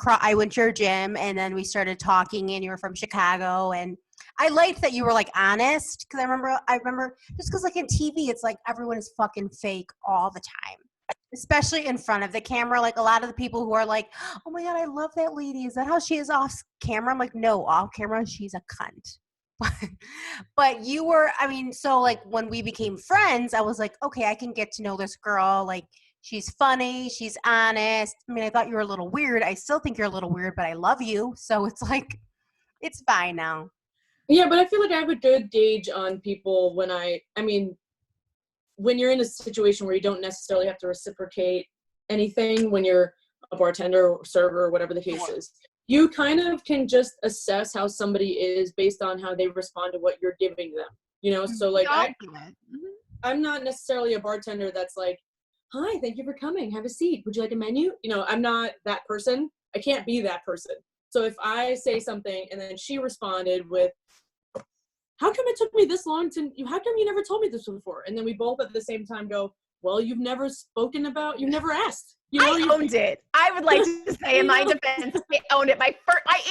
your gym and then we started talking and you were from Chicago. And I liked that you were like honest. Cause I remember just cause like in TV, it's like everyone is fucking fake all the time. Especially in front of the camera. Like a lot of the people who are like, oh my God, I love that lady. Is that how she is off camera? I'm like, no, off camera, she's a cunt. But you were, I mean, so like when we became friends, I was like, okay, I can get to know this girl. Like she's funny, she's honest. I mean, I thought you were a little weird. I still think you're a little weird, but I love you. So it's like, it's fine now. Yeah, but I feel like I have a good gauge on people when when you're in a situation where you don't necessarily have to reciprocate anything when you're a bartender or server or whatever the case is. You kind of can just assess how somebody is based on how they respond to what you're giving them. You know, so like I'm not necessarily a bartender that's like, hi, thank you for coming. Have a seat. Would you like a menu? You know, I'm not that person. I can't be that person. So if I say something and then she responded with, how come it took me this long how come you never told me this before? And then we both at the same time go, well, you've never asked. You know, I owned it. I would like to say in my defense, I owned it. I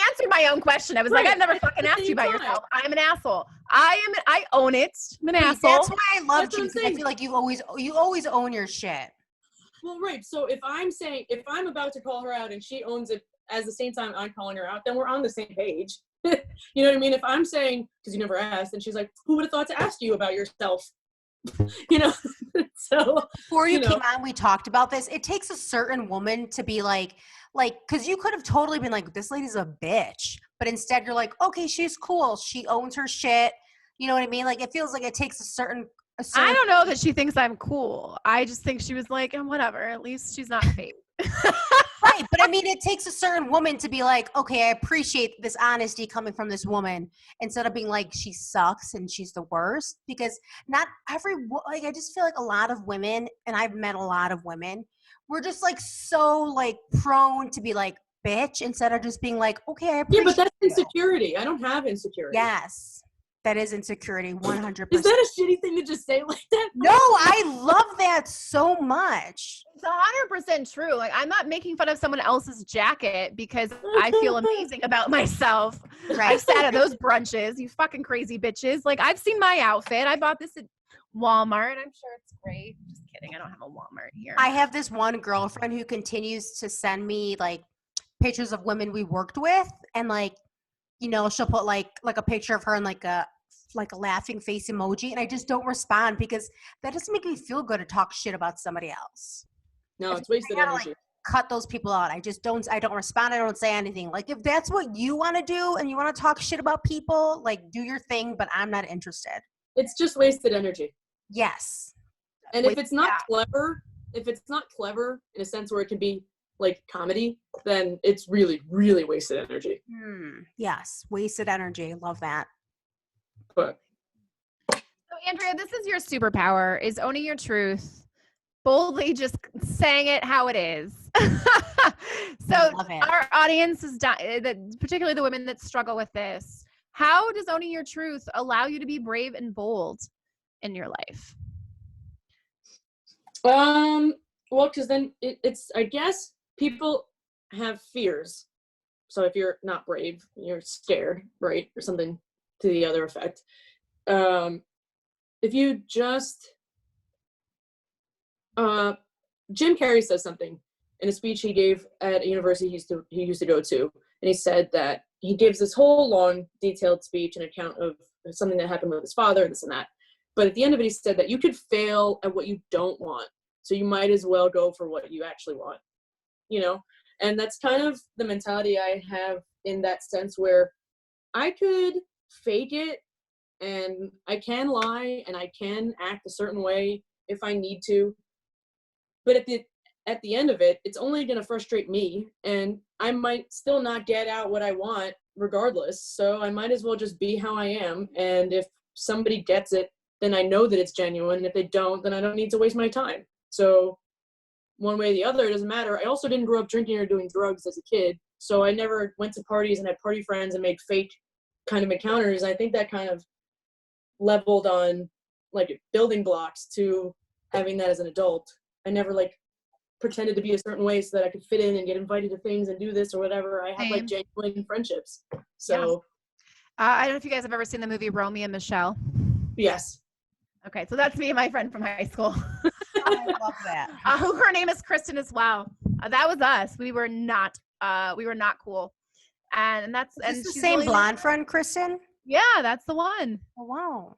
answered my own question. I was like, I've never fucking asked you about yourself. I'm an asshole. I own it. I'm an asshole. That's why I loved you, because I feel like you always own your shit. Well, right. So if I'm about to call her out and she owns it at the same time I'm calling her out, then we're on the same page. You know what I mean? If I'm saying, because you never asked, and she's like, who would have thought to ask you about yourself? You know, so before you came on, we talked about this. It takes a certain woman to be like, because you could have totally been like, this lady's a bitch, but instead you're like, okay, she's cool. She owns her shit. You know what I mean? Like, it feels like it takes a certain. I don't know that she thinks I'm cool. I just think she was like, whatever. At least she's not fake. Right, but I mean, it takes a certain woman to be like, okay, I appreciate this honesty coming from this woman, instead of being like, she sucks and she's the worst. Because not every, like, I just feel like a lot of women, and I've met a lot of women, we're just like so like prone to be like bitch, instead of just being like, okay, I appreciate. Yeah, but that's insecurity. I don't have insecurity. Yes. That is insecurity, 100%. Is that a shitty thing to just say like that? No, I love that so much. It's 100% true. Like, I'm not making fun of someone else's jacket because I feel amazing about myself. Right. I've sat at those brunches, you fucking crazy bitches. Like, I've seen my outfit. I bought this at Walmart. I'm sure it's great. Just kidding. I don't have a Walmart here. I have this one girlfriend who continues to send me like pictures of women we worked with, and like, you know, she'll put like a picture of her and like a laughing face emoji, and I just don't respond because that doesn't make me feel good to talk shit about somebody else. No, it's wasted energy. Like, cut those people out. I don't respond. I don't say anything. Like, if that's what you want to do and you want to talk shit about people, like, do your thing, but I'm not interested. It's just wasted energy. Yes. And if it's not clever in a sense where it can be like comedy, then it's really, really wasted energy. Yes, wasted energy. Love that. But so, Andrea, this is your superpower: is owning your truth, boldly just saying it how it is. So our audience is particularly the women that struggle with this. How does owning your truth allow you to be brave and bold in your life? Well, because then it's I guess people have fears. So if you're not brave, you're scared, right? Or something to the other effect. If you just, Jim Carrey says something in a speech he gave at a university he used to go to. And he said that he gives this whole long detailed speech, an account of something that happened with his father, this and that. But at the end of it, he said that you could fail at what you don't want. So you might as well go for what you actually want. You know, and that's kind of the mentality I have in that sense, where I could fake it and I can lie and I can act a certain way if I need to. But at the end of it, it's only going to frustrate me, and I might still not get out what I want regardless. So I might as well just be how I am. And if somebody gets it, then I know that it's genuine. And if they don't, then I don't need to waste my time. So one way or the other, it doesn't matter. I also didn't grow up drinking or doing drugs as a kid, so I never went to parties and had party friends and made fake kind of encounters. I think that kind of leveled on like building blocks to having that as an adult. I never like pretended to be a certain way so that I could fit in and get invited to things and do this or whatever. I had like genuine friendships. So I don't know if you guys have ever seen the movie Romeo and Michelle. Yes. Okay, so that's me and my friend from high school. I love that. Her name is Kristen as well. That was us. We were not cool. And that's Is and this the she's same really blonde friend, Kristen? Yeah, that's the one. Oh, wow.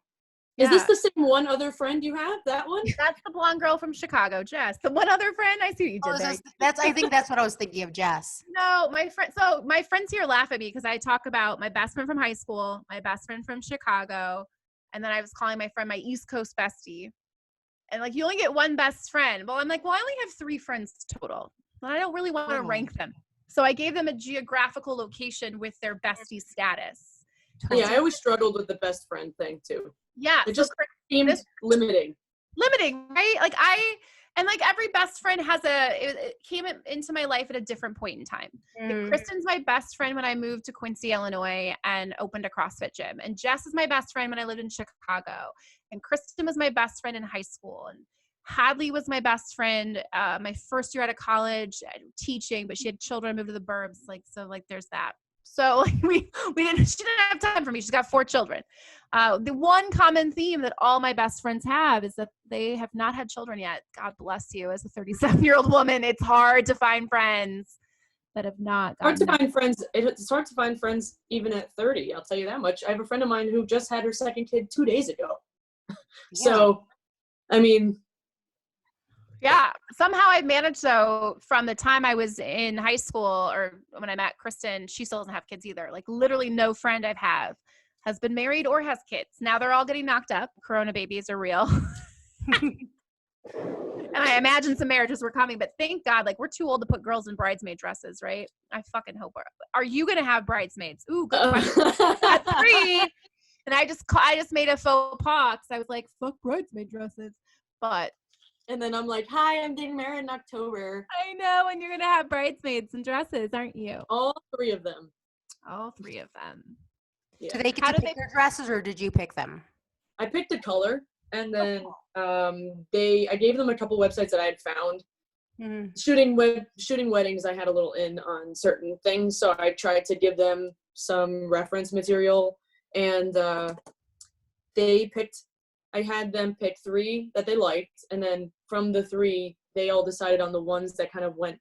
Is Yeah. this the same one other friend you have? That one? That's the blonde girl from Chicago, Jess. The one other friend, I see what you did there. I think that's what I was thinking of, Jess. No, my friend. So my friends here laugh at me because I talk about my best friend from high school, my best friend from Chicago, and then I was calling my friend my East Coast bestie. And like, you only get one best friend. Well, I'm like, well, I only have 3 friends total, and I don't really want to rank them. So I gave them a geographical location with their bestie status. Yeah, I always struggled with the best friend thing too. Yeah, it just seemed limiting, right? Like every best friend has it came into my life at a different point in time. Like, Kristen's my best friend when I moved to Quincy, Illinois and opened a CrossFit gym. And Jess is my best friend when I lived in Chicago. And Kristen was my best friend in high school. And Hadley was my best friend my first year out of college teaching, but she had children, moved to the burbs. So there's that. So she didn't have time for me. She's got 4 children. The one common theme that all my best friends have is that they have not had children yet. God bless you. As a 37-year-old woman, it's hard to find friends that have not. Hard to find friends. It's hard to find friends even at 30. I'll tell you that much. I have a friend of mine who just had her second kid 2 days ago. Yeah. So, I mean. Yeah, somehow I've managed though from the time I was in high school or when I met Kristen, she still doesn't have kids either. Like literally no friend I've had has been married or has kids. Now they're all getting knocked up. Corona babies are real. And I imagine some marriages were coming, but thank God, like we're too old to put girls in bridesmaid dresses, right? I fucking hope are you going to have bridesmaids? Ooh, good question. That's 3. And I just made a faux pas because I was like, fuck bridesmaid dresses. But and then I'm like, hi, I'm getting married in October. I know, and you're going to have bridesmaids and dresses, aren't you? All 3 of them. All 3 of them. Yeah. Do they get to pick their dresses or did you pick them? I picked a color and then I gave them a couple websites that I had found. Shooting weddings, I had a little in on certain things. So I tried to give them some reference material and I had them pick 3 that they liked, and then from the 3, they all decided on the ones that kind of went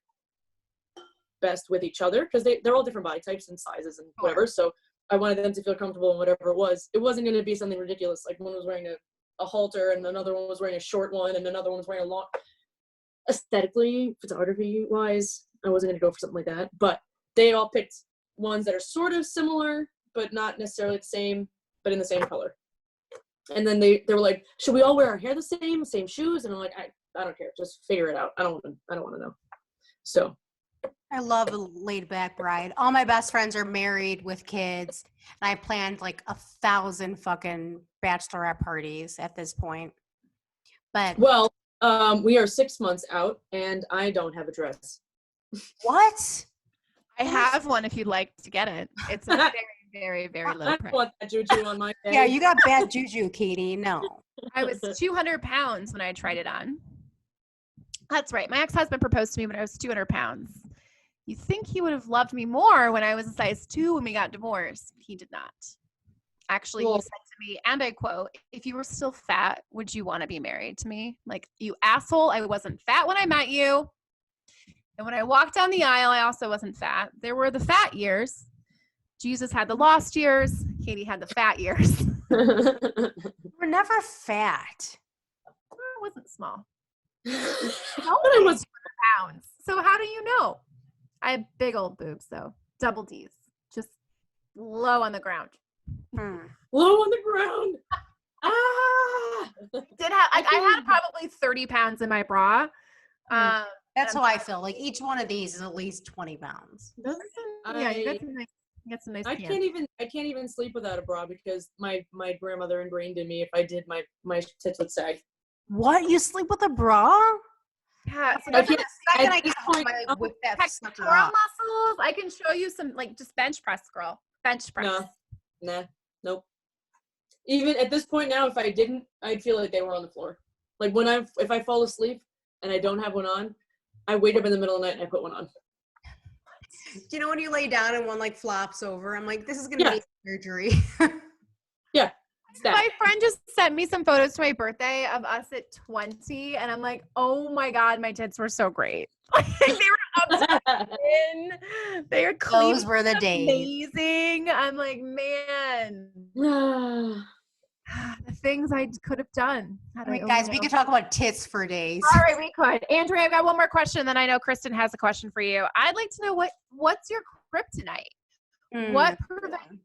best with each other because they're all different body types and sizes and whatever. So I wanted them to feel comfortable in whatever it was. It wasn't going to be something ridiculous. Like one was wearing a halter and another one was wearing a short one and another one was wearing a long. Aesthetically, photography-wise, I wasn't going to go for something like that. But they all picked ones that are sort of similar, but not necessarily the same, but in the same color. And then they were like, should we all wear our hair the same shoes? And I'm like, I don't care. Just figure it out. I don't want to know. So. I love a laid back bride. All my best friends are married with kids. And I planned like 1,000 fucking bachelorette parties at this point. But. Well, we are 6 months out and I don't have a dress. What? I have one if you'd like to get it. It's a very, very, very low price. I want that juju on my day. Yeah, you got bad juju, Katie. No. I was 200 pounds when I tried it on. That's right. My ex-husband proposed to me when I was 200 pounds. You think he would have loved me more when I was a size 2 when we got divorced. He did not. Actually, he said to me, and I quote, if you were still fat, would you want to be married to me? Like, you asshole, I wasn't fat when I met you. And when I walked down the aisle, I also wasn't fat. There were the fat years. Jesus had the lost years. Katie had the fat years. We're never fat. I wasn't small. I was pounds. So how do you know? I have big old boobs, though. Double D's. Just low on the ground. Low on the ground. I had probably 30 pounds in my bra. That's how I feel. Like each one of these is at least 20 pounds. Yeah, you got some nice I can't even sleep without a bra because my grandmother ingrained in me if I did my tits would sag. What? You sleep with a bra? Yeah. So I get home, I whip that sucker off. muscles. I can show you some just bench press, girl. Bench press. Nah, nope. Even at this point now, if I didn't, I'd feel like they were on the floor. Like if I fall asleep and I don't have one on, I wake up in the middle of the night and I put one on. Do you know when you lay down and one like flops over? I'm like, this is gonna be surgery. Yeah. My friend just sent me some photos to my birthday of us at 20, and I'm like, oh my God, my tits were so great. Like, they were up to the chin. They were clean. Those were the days. Amazing. I'm like, man. The things I could have done. All right, guys, we could talk about tits for days. All right, we could. Andrea, I've got one more question, then I know Kristen has a question for you. I'd like to know what's your kryptonite? What prevents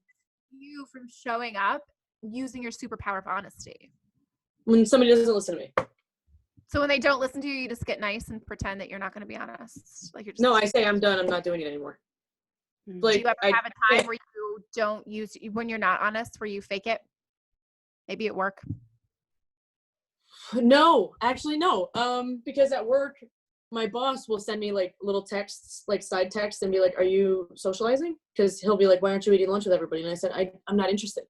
you from showing up using your superpower of honesty? When somebody doesn't listen to me. So when they don't listen to you, you just get nice and pretend that you're not going to be honest. Like you're just. No, I say I'm done. I'm not doing it anymore. Like, do you ever have a time where you don't use when you're not honest, where you fake it? Maybe at work. No, actually no. Because at work, my boss will send me like little texts, like side texts, and be like, "Are you socializing?" Because he'll be like, "Why aren't you eating lunch with everybody?" And I said, "I'm not interested."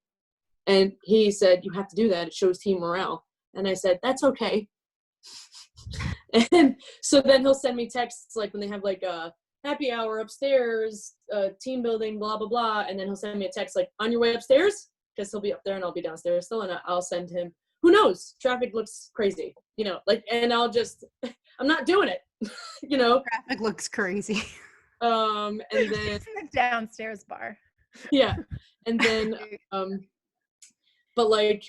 And he said, "You have to do that. It shows team morale." And I said, "That's okay." And so then he'll send me texts like when they have like a happy hour upstairs, team building, blah blah blah, and then he'll send me a text like, "On your way upstairs?" Because he'll be up there and I'll be downstairs still, and I'll send him, who knows, traffic looks crazy, like, and I'll just, I'm not doing it, Traffic looks crazy. And then It's in the downstairs bar. Yeah, and then but like,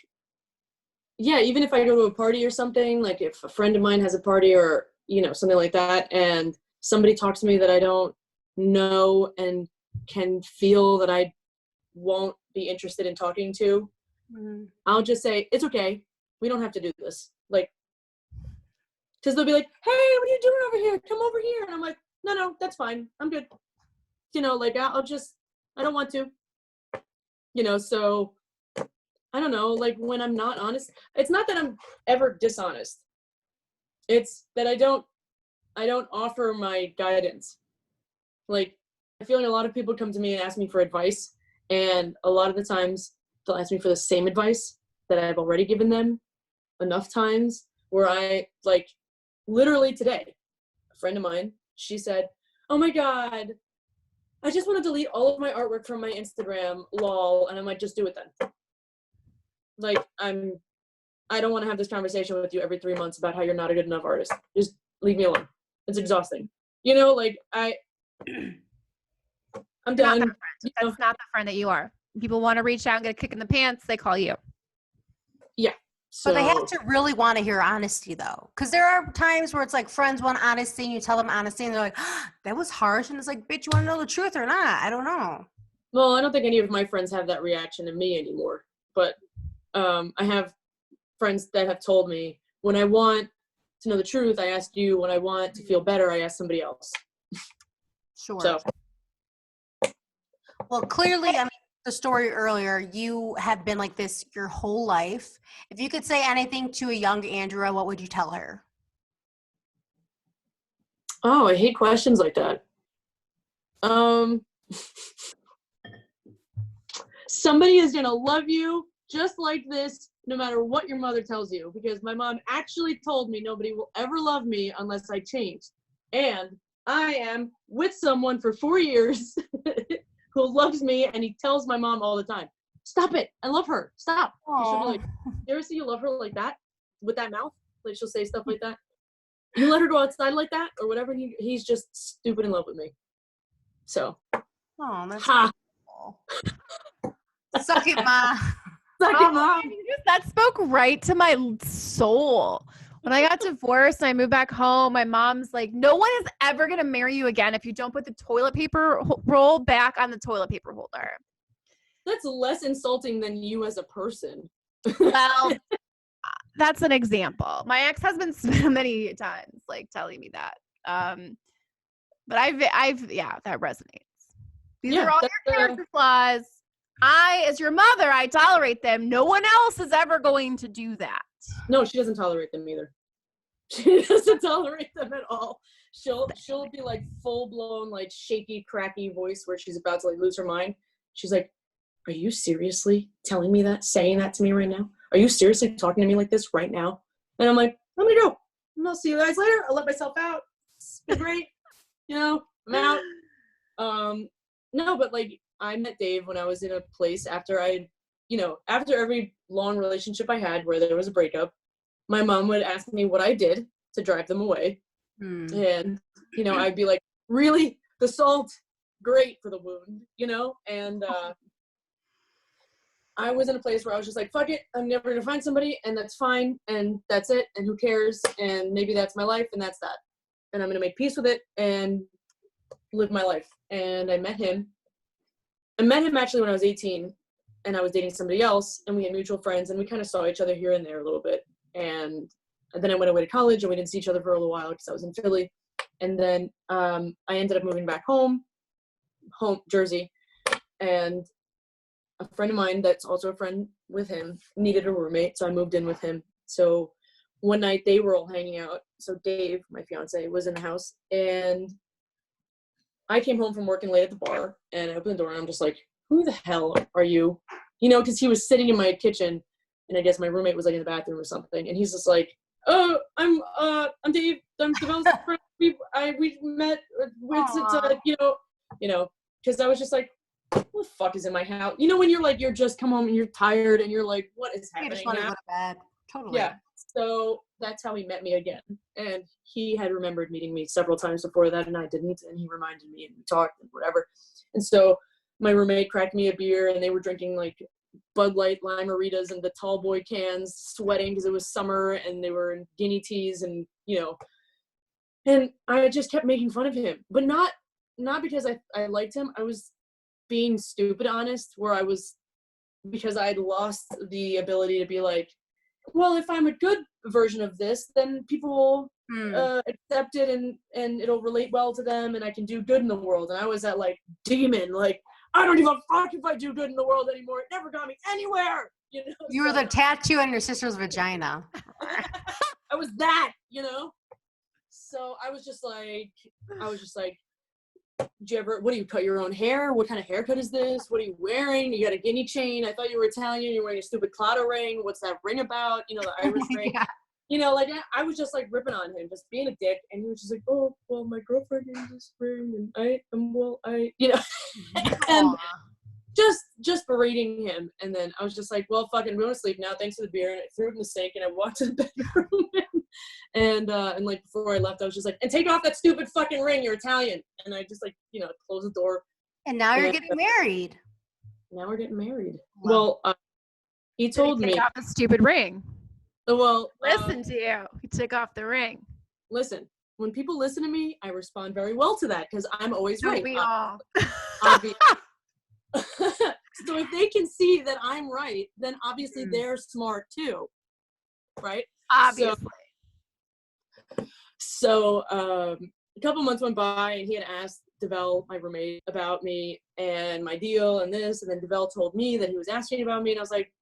yeah, even if I go to a party or something, like if a friend of mine has a party or something like that, and somebody talks to me that I don't know and can feel that I won't be interested in talking to, I'll just say, "It's okay, we don't have to do this," like, because they'll be like, "Hey, what are you doing over here? Come over here." And I'm like, no, that's fine, I'm good, like I don't want to, so I don't know, like when I'm not honest, it's not that I'm ever dishonest, it's that I don't offer my guidance. Like, I feel like a lot of people come to me and ask me for advice, and a lot of the times they'll ask me for the same advice that I've already given them enough times, where I, like, literally today, a friend of mine, she said, "Oh my God, I just want to delete all of my artwork from my Instagram, lol." And I'm like, "Just do it then." Like, I don't want to have this conversation with you every 3 months about how you're not a good enough artist. Just leave me alone. It's exhausting. Like I'm done. That's not the friend that you are. People want to reach out and get a kick in the pants, they call you. Yeah. But they have to really want to hear honesty, though. Because there are times where it's like friends want honesty, and you tell them honesty, and they're like, "That was harsh." And it's like, "Bitch, you want to know the truth or not? I don't know." Well, I don't think any of my friends have that reaction to me anymore. But I have friends that have told me, when I want to know the truth, I ask you. When I want to feel better, I ask somebody else. Sure. So. Well, clearly, I mean, the story earlier, you have been like this your whole life. If you could say anything to a young Andrea, what would you tell her? Oh, I hate questions like that. Somebody is gonna love you just like this, no matter what your mother tells you, because my mom actually told me nobody will ever love me unless I change. And I am with someone for 4 years who loves me, and he tells my mom all the time, "Stop it, I love her, stop." She'll be like, "Seriously, you love her like that? With that mouth?" Like, she'll say stuff like that. "You let her go outside like that?" Or whatever. He's just stupid in love with me. So. Oh, that's cool. Suck it, Ma. Suck it, Mom. That spoke right to my soul. When I got divorced and I moved back home, my mom's like, "No one is ever going to marry you again if you don't put the toilet paper roll back on the toilet paper holder." That's less insulting than you as a person. Well, that's an example. My ex-husband's many times like telling me that. But that resonates. These are all your character flaws. As your mother, I tolerate them. No one else is ever going to do that. No, she doesn't tolerate them either. She doesn't tolerate them at all. She'll be like full blown, like shaky, cracky voice where she's about to like lose her mind. She's like, "Are you seriously telling me that, saying that to me right now? Are you seriously talking to me like this right now?" And I'm like, "I'm gonna go. I'll see you guys later. I'll let myself out. It's been great. I'm out." No, but like, I met Dave when I was in a place after I after every long relationship I had where there was a breakup, my mom would ask me what I did to drive them away. And, I'd be like, really? The salt? Great for the wound, And I was in a place where I was just like, fuck it, I'm never going to find somebody, and that's fine, and that's it, and who cares, and maybe that's my life, and that's that. And I'm going to make peace with it and live my life. And I met him. I met him actually when I was 18, and I was dating somebody else, and we had mutual friends, and we kind of saw each other here and there a little bit. And then I went away to college, and we didn't see each other for a little while because I was in Philly. And then I ended up moving back home, Jersey, and a friend of mine that's also a friend with him needed a roommate, so I moved in with him. So one night they were all hanging out. So Dave, my fiance, was in the house, and I came home from working late at the bar, and I opened the door, and I'm just like, who the hell are you? Because he was sitting in my kitchen, and I guess my roommate was like in the bathroom or something, and he's just like, oh, I'm Dave. I'm Develop's friend. We met because I was just like, what the fuck is in my house? When you're like, you're just come home and you're tired and you're like, what is happening? You just want to go to bed. Totally. Yeah. So that's how he met me again. And he had remembered meeting me several times before that, and I didn't. And he reminded me, and we talked and whatever. And so my roommate cracked me a beer, and they were drinking like Bud Light Lime-A-Ritas and the tall boy cans, sweating because it was summer, and they were in guinea teas, and and I just kept making fun of him, but not because I liked him. I was being stupid honest, because I'd lost the ability to be like, well, if I'm a good version of this, then people will accept it, and it'll relate well to them, and I can do good in the world. And I was that like demon, like, I don't give a fuck if I do good in the world anymore. It never got me anywhere. You were the tattoo on your sister's vagina. I was that, So I was just like, what do you cut your own hair? What kind of haircut is this? What are you wearing? You got a guinea chain. I thought you were Italian. You're wearing a stupid clado ring. What's that ring about? The Irish ring. Yeah. Like I was just like ripping on him, just being a dick. And he was just like, oh, well, my girlfriend gave me this ring, and and just berating him. And then I was just like, well, fucking, I'm going to sleep now. Thanks for the beer. And I threw it in the sink, and I walked to the bedroom. And like before I left, I was just like, and take off that stupid fucking ring. You're Italian. And I just like, close the door. And now you're getting married. Now we're getting married. Wow. Well, he told me. Take off the stupid ring. Well, listen to you. He took off the ring. Listen, when people listen to me, I respond very well to that because I'm always right. We all. So if they can see that I'm right, then obviously they're smart too, right? Obviously. So a couple months went by, and he had asked Devel, my roommate, about me and my deal and this, and then Devel told me that he was asking about me, and I was like,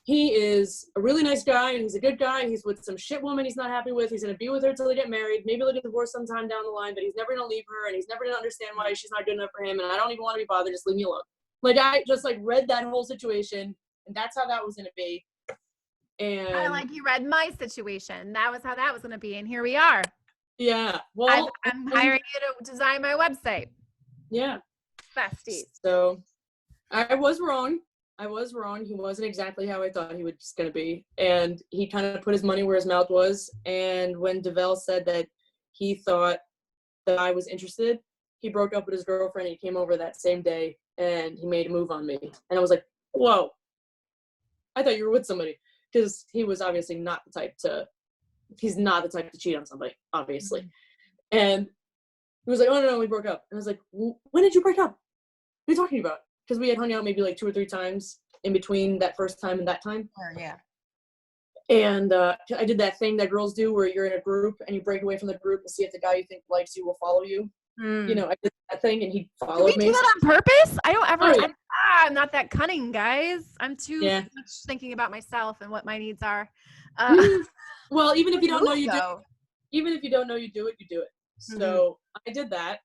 he is a really nice guy, and he's a good guy. He's with some shit woman he's not happy with. He's going to be with her till they get married. Maybe they'll get divorced sometime down the line, but he's never going to leave her, and he's never going to understand why she's not good enough for him, and I don't even want to be bothered. Just leave me alone. Like, I just, like, read that whole situation, and that's how that was going to be. And I like you read my situation. That was how that was going to be, and here we are. Yeah. Well, I'm hiring you to design my website. Yeah. Besties. So, I was wrong. He wasn't exactly how I thought he was going to be. And he kind of put his money where his mouth was. And when Devel said that he thought that I was interested, he broke up with his girlfriend, and he came over that same day, and he made a move on me. And I was like, whoa, I thought you were with somebody. Because he was obviously he's not the type to cheat on somebody, obviously. Mm-hmm. And he was like, oh, no, we broke up. And I was like, when did you break up? What are you talking about? Because we had hung out maybe like 2 or 3 times in between that first time and that time. Yeah. And I did that thing that girls do where you're in a group and you break away from the group and see if the guy you think likes you will follow you. I did that thing, and he followed me. Did we do that on purpose? I don't ever. Oh, yeah. I'm not that cunning, guys. I'm too much thinking about myself and what my needs are. Well, even if you don't know you do it. Even if you don't know you do it, you do it. So I did that.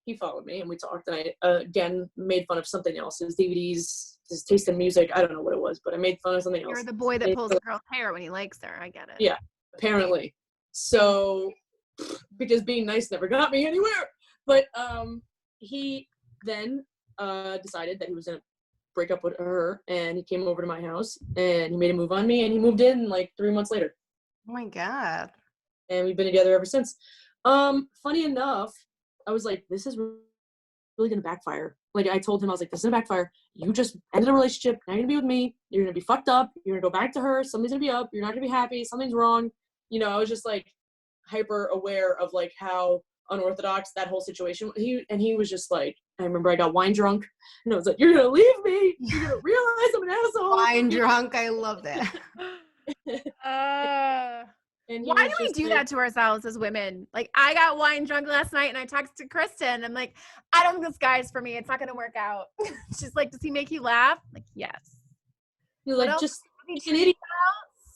He followed me, and we talked, and I, again, made fun of something else. His DVDs, his taste in music, I don't know what it was, but I made fun of something else. You're the boy that pulls a girl's hair when he likes her. I get it. Yeah, apparently. So, because being nice never got me anywhere. But he then decided that he was going to break up with her, and he came over to my house and he made a move on me, and he moved in like 3 months later. Oh my God. And we've been together ever since. Funny enough, I was like, this is really gonna backfire. Like, I told him, I was like, this is gonna backfire. You just ended a relationship. Now you're gonna be with me. You're gonna be fucked up. You're gonna go back to her. Something's gonna be up. You're not gonna be happy. Something's wrong. You know, I was just like hyper aware of like how unorthodox that whole situation. He was just like, I remember I got wine drunk and I was like, you're gonna leave me. You're gonna realize I'm an asshole. Wine drunk. I love that. And Why do we do that to ourselves as women? Like, I got wine drunk last night and I texted Kristen. I'm like, I don't think this guy's for me. It's not going to work out. She's like, does he make you laugh? I'm like, yes. You're like, just an idiot.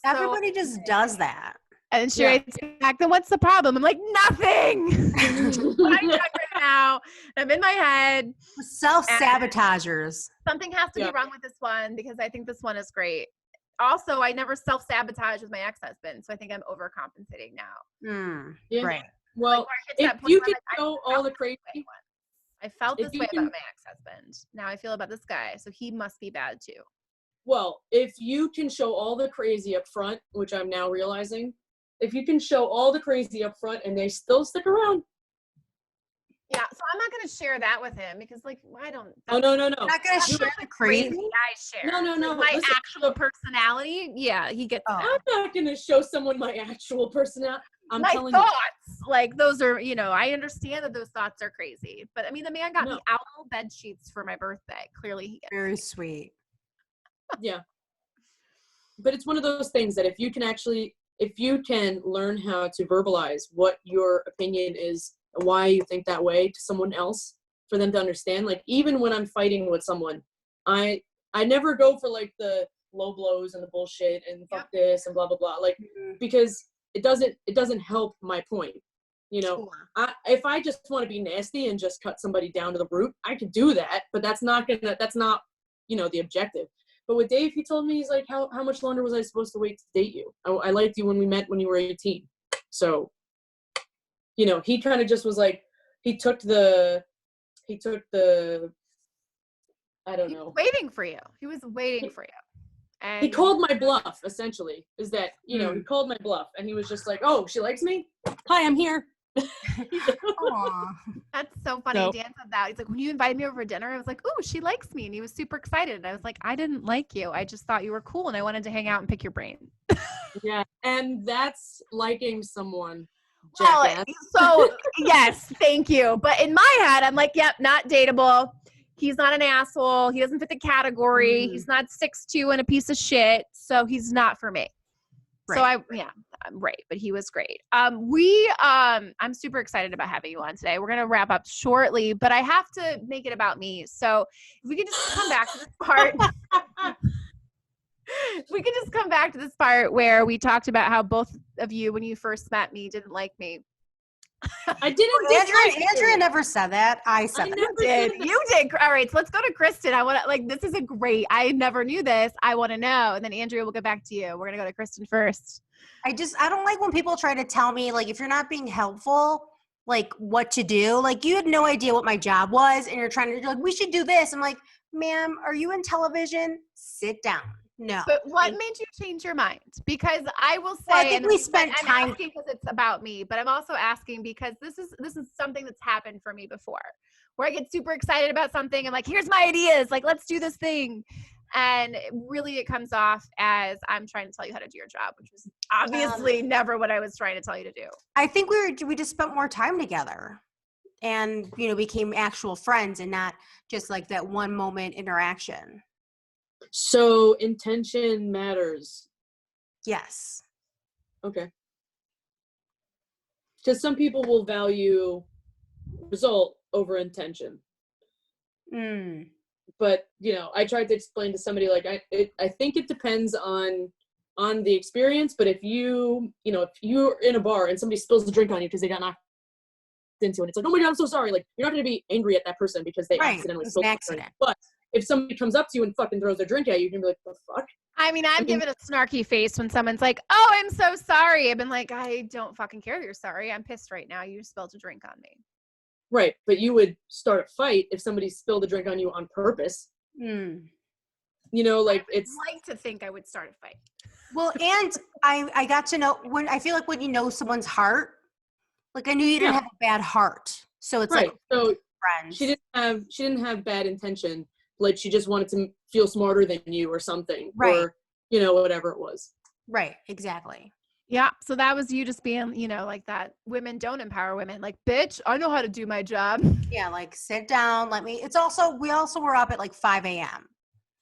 Everybody just does that. And she writes back, then what's the problem? I'm like, nothing. I'm drunk right now. I'm in my head. Self-sabotagers. Something has to be wrong with this one because I think this one is great. Also, I never self-sabotage with my ex-husband, so I think I'm overcompensating now. Right. Well, if you can show all the crazy, I felt this way about my ex-husband. Now I feel about this guy, so he must be bad too. Well, if you can show all the crazy up front, which I'm now realizing, if you can show all the crazy up front and they still stick around. Yeah, so I'm not going to share that with him because, like, I don't. Oh, no. You're not going to share the crazy I share. No. My actual personality, yeah, he gets that. I'm not going to show someone my actual personality. I'm telling thoughts, like, those are, you know, I understand that those thoughts are crazy. But, I mean, the man got me owl bed sheets for my birthday. Clearly, he gets very sweet. Yeah. But it's one of those things that if you can learn how to verbalize what your opinion is, why you think that way to someone else for them to understand. Like, even when I'm fighting with someone, I never go for like the low blows and the bullshit and fuck this and blah blah blah, like, because it doesn't help my point, you know. If I just want to be nasty and just cut somebody down to the root, I could do that, but that's not you know, the objective. But with Dave, he told me, he's like, how much longer was I supposed to wait to date you? I liked you when we met when you were 18. So, you know, he kind of just was like, he took the, I don't know. Waiting for you. He was waiting for you. And he called my bluff, essentially, is that, you know, he called my bluff and he was just like, oh, she likes me? Hi, I'm here. That's so funny. Dan said that. He's like, when you invited me over for dinner, I was like, oh, she likes me. And he was super excited. And I was like, I didn't like you. I just thought you were cool and I wanted to hang out and pick your brain. Yeah. And that's liking someone. Well, so yes, thank you. But in my head, I'm like, yep, not dateable. He's not an asshole. He doesn't fit the category. He's not 6'2" and a piece of shit. So he's not for me. Right. So I'm right. But he was great. I'm super excited about having you on today. We're going to wrap up shortly, but I have to make it about me. So if we could just come back to this part. We could just come back to this part where we talked about how both of you, when you first met me, didn't like me. I didn't. Andrea never said that. I said that. You did. You did. All right. So let's go to Kristen. I want to, like, this is I never knew this. I want to know. And then Andrea will get back to you. We're going to go to Kristen first. I don't like when people try to tell me, like, if you're not being helpful, like, what to do. Like, you had no idea what my job was and you're trying to, like, we should do this. I'm like, ma'am, are you in television? Sit down. No. But what made you change your mind? Because I will say, I think we spent time. I'm asking because it's about me, but I'm also asking because this is something that's happened for me before, where I get super excited about something and like, here's my ideas, like, let's do this thing, and really it comes off as I'm trying to tell you how to do your job, which was obviously never what I was trying to tell you to do. I think we just spent more time together, and you know, became actual friends and not just like that one moment interaction. So intention matters. Yes. Okay. Because some people will value result over intention. But, you know, I tried to explain to somebody, like, I think it depends on the experience. But if you're in a bar and somebody spills a drink on you because they got knocked into it, it's like, oh my God, I'm so sorry. Like, you're not going to be angry at that person because they accidentally spilled a drink. But if somebody comes up to you and fucking throws their drink at you, you can be like, the fuck? I mean, I've given a snarky face when someone's like, oh, I'm so sorry. I've been like, I don't fucking care if you're sorry. I'm pissed right now. You spilled a drink on me. Right. But you would start a fight if somebody spilled a drink on you on purpose. You know, like I would like to think I would start a fight. Well, and I got to know when I feel like when you know someone's heart, like I knew you didn't have a bad heart. So it's right. like So friends. she didn't have bad intention. Like she just wanted to feel smarter than you or something. Right. Or, you know, whatever it was. Right, exactly. Yeah. So that was you just being, you know, like that women don't empower women. Like, bitch, I know how to do my job. Yeah, like sit down, we also were up at like 5 a.m.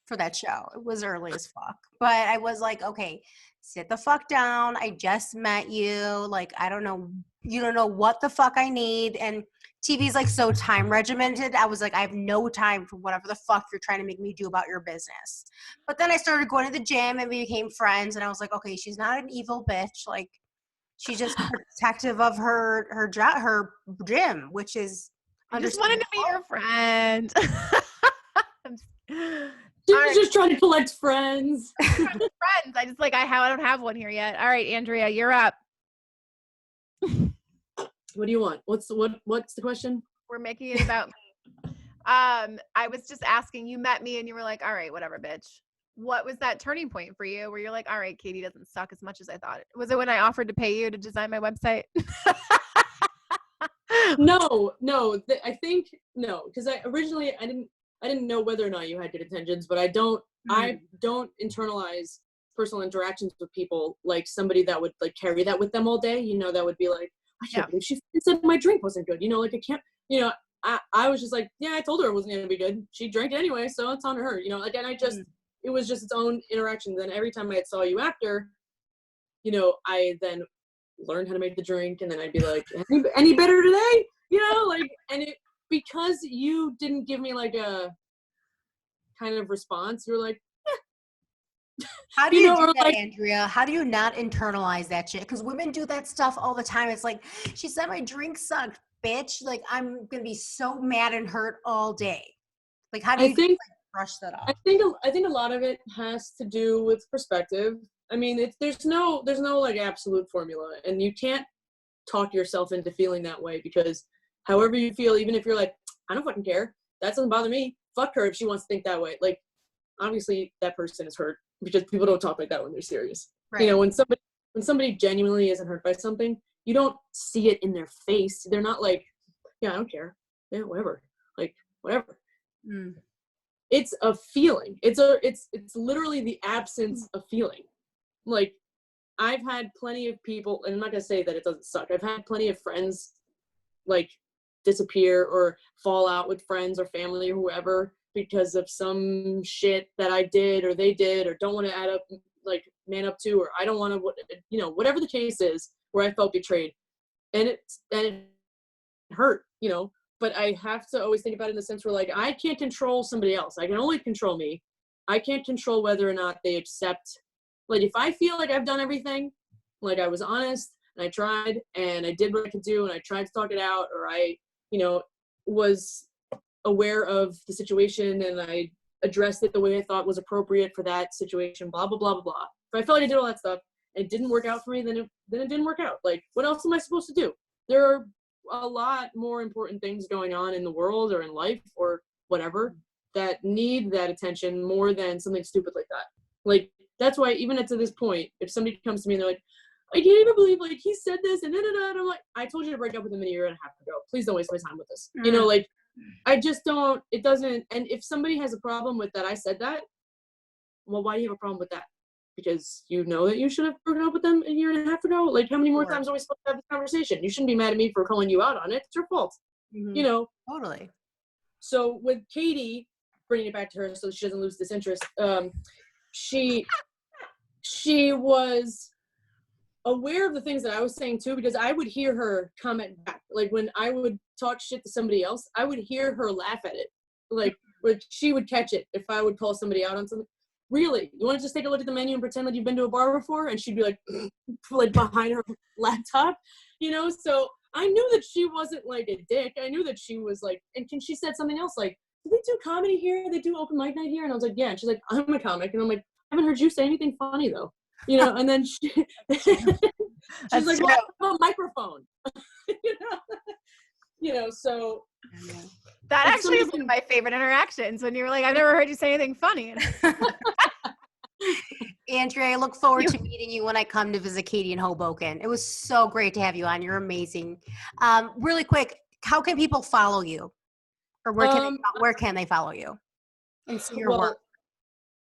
for that show. It was early as fuck. But I was like, okay, sit the fuck down. I just met you. Like, I don't know, you don't know what the fuck I need. And TV's like so time regimented. I was like, I have no time for whatever the fuck you're trying to make me do about your business. But then I started going to the gym and we became friends. And I was like, okay, she's not an evil bitch. Like, she's just protective of her gym, which is I just wanted to be your friend. She was just trying to collect friends. Friends. I just like I don't have one here yet. All right, Andrea, you're up. What do you want? What's the question? We're making it about me. I was just asking, you met me and you were like, all right, whatever, bitch. What was that turning point for you where you're like, all right, Katie doesn't suck as much as I thought? Was it when I offered to pay you to design my website? No, I think no, because I didn't know whether or not you had good intentions, but I don't internalize personal interactions with people like somebody that would like carry that with them all day. You know, that would be like, I can't believe she said my drink wasn't good. You know, like I can't. You know, I was just like, yeah, I told her it wasn't gonna be good. She drank it anyway, so it's on her. You know, like, and it was just its own interaction. Then every time I saw you after, you know, I then learned how to make the drink, and then I'd be like, any better today? You know, like, and it because you didn't give me like a kind of response, you're like, how do you do that, like, Andrea? How do you not internalize that shit? Because women do that stuff all the time. It's like, she said my drink sucked, bitch. Like, I'm gonna be so mad and hurt all day. Like, how do you brush that off? I think a lot of it has to do with perspective. I mean, there's no like absolute formula, and you can't talk yourself into feeling that way, because however you feel, even if you're like, I don't fucking care, that doesn't bother me, fuck her if she wants to think that way. Like, obviously that person is hurt, because people don't talk like that when they're serious. Right. You know, when somebody genuinely isn't hurt by something, you don't see it in their face. They're not like, yeah, I don't care, yeah, whatever, like whatever. It's a feeling. It's literally the absence of feeling. Like, I've had plenty of people, and I'm not gonna say that it doesn't suck. I've had plenty of friends like disappear or fall out with friends or family or whoever because of some shit that I did or they did or don't want to man up to, or I don't want to, you know, whatever the case is, where I felt betrayed, and it hurt, you know. But I have to always think about it in the sense where, like, I can't control somebody else. I can only control me. I can't control whether or not they accept. Like, if I feel like I've done everything, like I was honest and I tried and I did what I could do and I tried to talk it out, or I, you know, was aware of the situation and I addressed it the way I thought was appropriate for that situation, blah, blah, blah, blah, blah. If I felt like I did all that stuff and it didn't work out for me, then it didn't work out. Like, what else am I supposed to do? There are a lot more important things going on in the world or in life or whatever that need that attention more than something stupid like that. Like, that's why even to this point, if somebody comes to me and they're like, I can't even believe, like, he said this and and I'm like, I told you to break up with him a year and a half ago. Please don't waste my time with this. You know, like, I just don't, it doesn't. And if somebody has a problem with that I said that, well, why do you have a problem with that? Because you know that you should have broken up with them a year and a half ago. Like, how many more times are we supposed to have this conversation? You shouldn't be mad at me for calling you out on it. It's your fault. You know? Totally. So with Katie, bringing it back to her so she doesn't lose this interest, she was aware of the things that I was saying too, because I would hear her comment back. Like, when I would talk shit to somebody else, I would hear her laugh at it. Like, she would catch it if I would call somebody out on something. Really? You want to just take a look at the menu and pretend like you've been to a bar before? And she'd be like, like behind her laptop, you know? So I knew that she wasn't like a dick. I knew that she was like, and she said something else like, do they do comedy here? They do open mic night here? And I was like, yeah. And she's like, I'm a comic. And I'm like, I haven't heard you say anything funny though. You know, and then she's like, well, I have a microphone. You know, so That If actually is somebody one of my favorite interactions when you were like, I've never heard you say anything funny. Andrea, I look forward to meeting you when I come to visit Katie in Hoboken. It was so great to have you on. You're amazing. Really quick, how can people follow you? Or where can they follow you and see your work?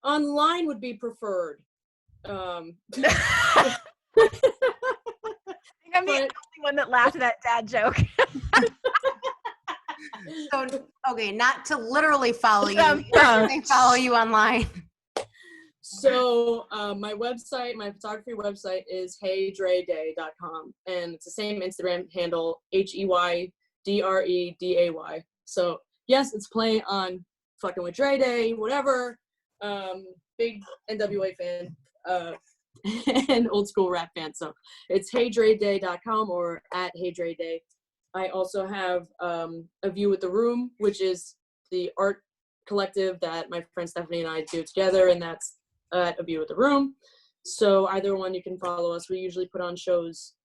Online would be preferred. I think I'm the only one that laughed at that dad joke. So, okay, not to literally follow you. Where can they follow you online? So my photography website is heydreday.com, and it's the same Instagram handle, HEYDREDAY. So yes, it's playing on fucking with Dre Day, whatever. Big NWA fan and old school rap fan. So it's heydreday.com or at heydreday. I also have A View with the Room, which is the art collective that my friend Stephanie and I do together, and that's at A View with the Room. So either one, you can follow us. We usually put on shows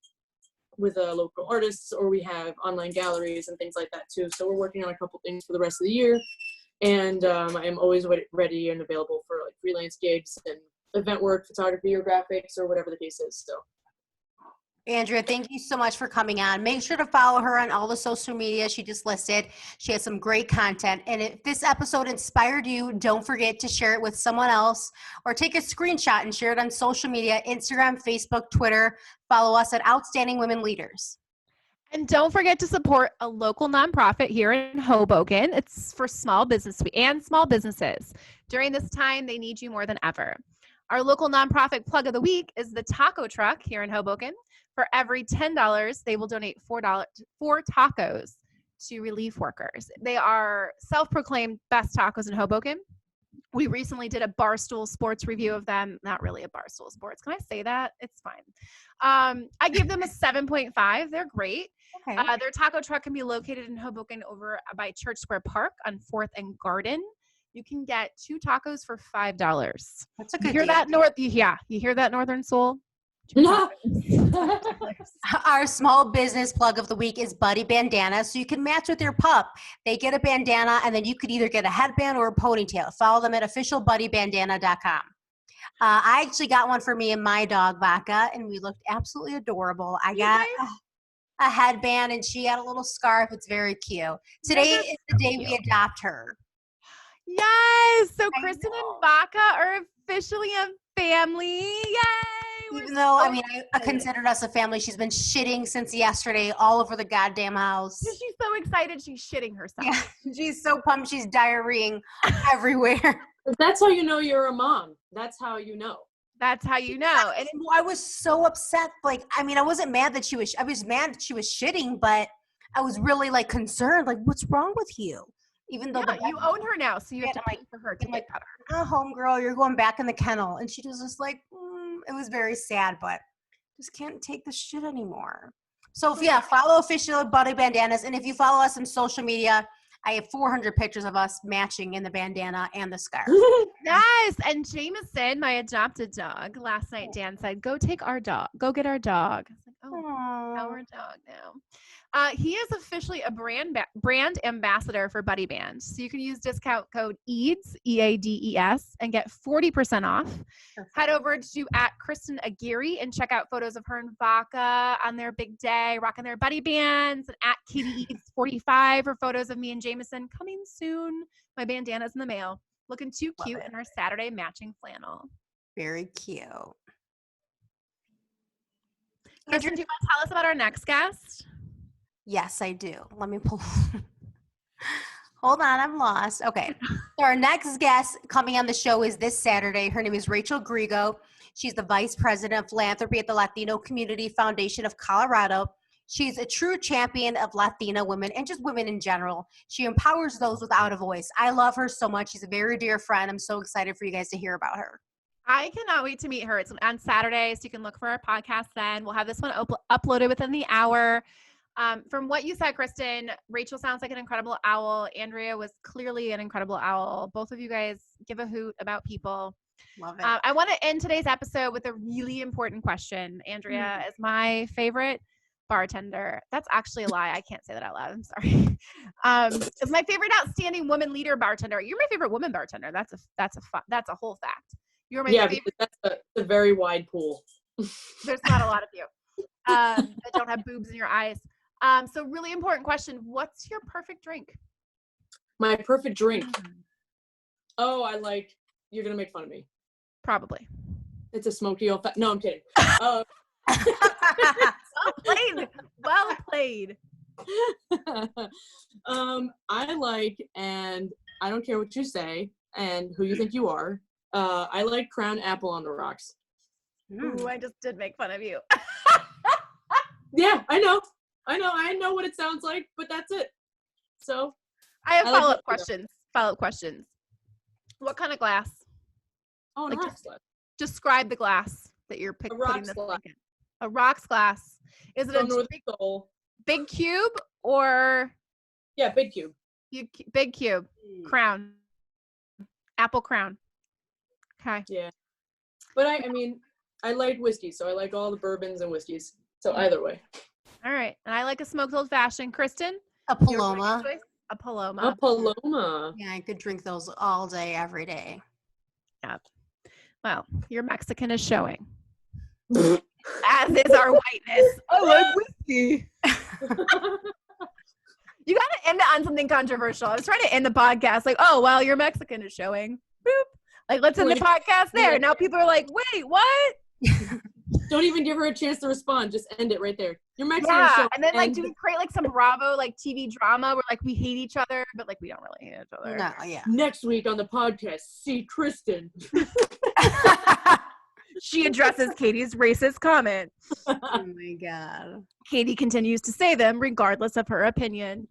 with local artists, or we have online galleries and things like that too. So we're working on a couple things for the rest of the year, and I'm always ready and available for like freelance gigs and event work, photography or graphics or whatever the case is. So Andrea, thank you so much for coming on. Make sure to follow her on all the social media she just listed. She has some great content. And if this episode inspired you, don't forget to share it with someone else or take a screenshot and share it on social media, Instagram, Facebook, Twitter. Follow us at Outstanding Women Leaders. And don't forget to support a local nonprofit here in Hoboken. It's for small businesses. During this time, they need you more than ever. Our local nonprofit plug of the week is the Taco Truck here in Hoboken. For every $10, they will donate four tacos to relief workers. They are self-proclaimed best tacos in Hoboken. We recently did a Barstool Sports review of them. Not really a Barstool Sports. Can I say that? It's fine. I give them a 7.5. They're great. Okay. Their taco truck can be located in Hoboken over by Church Square Park on 4th and Garden. You can get 2 tacos for $5. That's a good deal. You hear that, Northern Soul? Our small business plug of the week is Buddy Bandana. So you can match with your pup. They get a bandana, and then you could either get a headband or a ponytail. Follow them at officialbuddybandana.com. I actually got one for me and my dog, Vaca, and we looked absolutely adorable. I got a headband, and she got a little scarf. It's very cute. Today is the day we adopt her. Yes. So Kristen and Vaca are officially a family. Yay. Even though, I considered us a family. She's been shitting since yesterday all over the goddamn house. She's so excited she's shitting herself. Yeah, she's so pumped. She's diarrheaing everywhere. That's how you know you're a mom. That's how you know. That's how you know. And I was so upset. Like, I wasn't mad that I was mad that she was shitting, but I was really like concerned. Like, what's wrong with you? Even though you own her now, so you have to pay for her to get better. Oh, homegirl, you're going back in the kennel. And she was just like, it was very sad, but just can't take this shit anymore. So follow official Buddy Bandanas. And if you follow us on social media, I have 400 pictures of us matching in the bandana and the scarf. Yes. And Jameson, my adopted dog, last night Dan said, go get our dog. I was like, our dog now. He is officially a brand ambassador for Buddy Band. So you can use discount code EADS, EADES, and get 40% off. Perfect. Head over to @Kristen Aguirre and check out photos of her and Vaca on their big day, rocking their Buddy Bands, and Katie Eats 45 for photos of me and Jameson coming soon. My bandana's in the mail. Looking too cute in our Saturday matching flannel. Very cute. Kristen, do you want to tell us about our next guest? Yes, I do. Let me pull. Hold on, I'm lost. Okay. So our next guest coming on the show is this Saturday. Her name is Rachel Grigo. She's the Vice President of Philanthropy at the Latino Community Foundation of Colorado. She's a true champion of Latina women and just women in general. She empowers those without a voice. I love her so much. She's a very dear friend. I'm so excited for you guys to hear about her. I cannot wait to meet her. It's on Saturday, so you can look for our podcast then. We'll have this one uploaded within the hour. From what you said, Kristen, Rachel sounds like an incredible owl. Andrea was clearly an incredible owl. Both of you guys give a hoot about people. Love it. I want to end today's episode with a really important question. Andrea is my favorite Bartender. That's actually a lie. I can't say that out loud. I'm sorry. Is my favorite outstanding woman leader bartender. You're my favorite woman bartender. That's a whole fact. You're my favorite. Because that's a very wide pool. There's not a lot of you that don't have boobs in your eyes. So really important question. What's your perfect drink? My perfect drink. Oh, you're going to make fun of me. Probably. It's a smoky old no, I'm kidding. Well played. I like, and I don't care what you say and who you think you are, I like Crown Apple on the rocks. Ooh, I just did make fun of you. Yeah, I know what it sounds like, but that's it. So I have follow-up questions. What kind of glass? Oh, a rocks glass. Describe the glass that you're putting this glass. in. A rocks glass. Is it a big cube or? Yeah, big cube. Big cube. Crown. Apple Crown. Okay. Yeah. But I like whiskey, so I like all the bourbons and whiskeys. So either way. All right. And I like a smoked old fashioned. Kristen? A Paloma. A Paloma. A Paloma. Yeah, I could drink those all day, every day. Yeah. Well, your Mexican is showing. As is our whiteness. I like whiskey. You got to end it on something controversial. I was trying to end the podcast like, oh, well, your Mexican is showing. Boop. Like, let's end the podcast there. Now people are like, wait, what? Don't even give her a chance to respond. Just end it right there. Your Mexican show. And then do we create some Bravo TV drama where we hate each other, but we don't really hate each other? No, yeah. Next week on the podcast, see Kristen. She addresses Katie's racist comment. Oh my God. Katie continues to say them regardless of her opinion.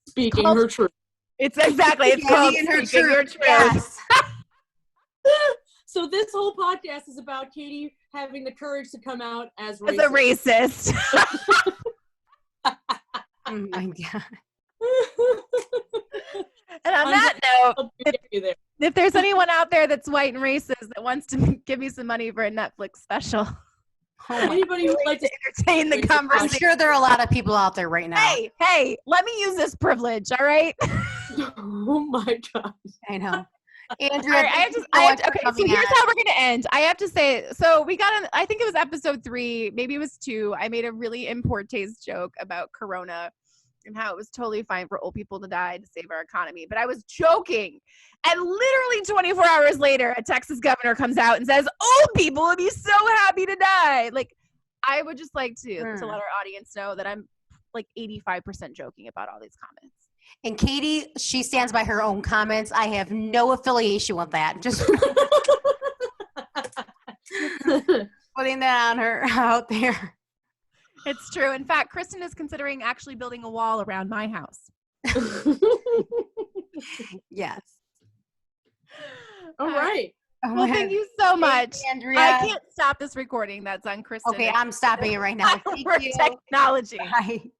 Speaking her truth. It's called Speaking Her Truth. Yes. So this whole podcast is about Katie having the courage to come out as racist. As a racist. Oh my God. And on that note, if there's anyone out there that's white and racist that wants to give me some money for a Netflix special, anybody who would like to entertain the conversation. I'm sure there are a lot of people out there right now. Hey, let me use this privilege, all right? Oh my God. I know. Andrea, okay, so here's how we're going to end. I have to say, so we got I think it was episode 3, maybe it was 2. I made a really in poor taste joke about Corona and how it was totally fine for old people to die to save our economy. But I was joking. And literally 24 hours later, a Texas governor comes out and says, old people would be so happy to die. I would just like to let our audience know that I'm 85% joking about all these comments. And Katie, she stands by her own comments. I have no affiliation with that. Just putting that on her out there. It's true. In fact, Kristen is considering actually building a wall around my house. Yes. All right. Well, thank you so much. Andrea. I can't stop this recording. That's on Kristen. Okay, I'm stopping it right now. Thank you. Technology. Bye.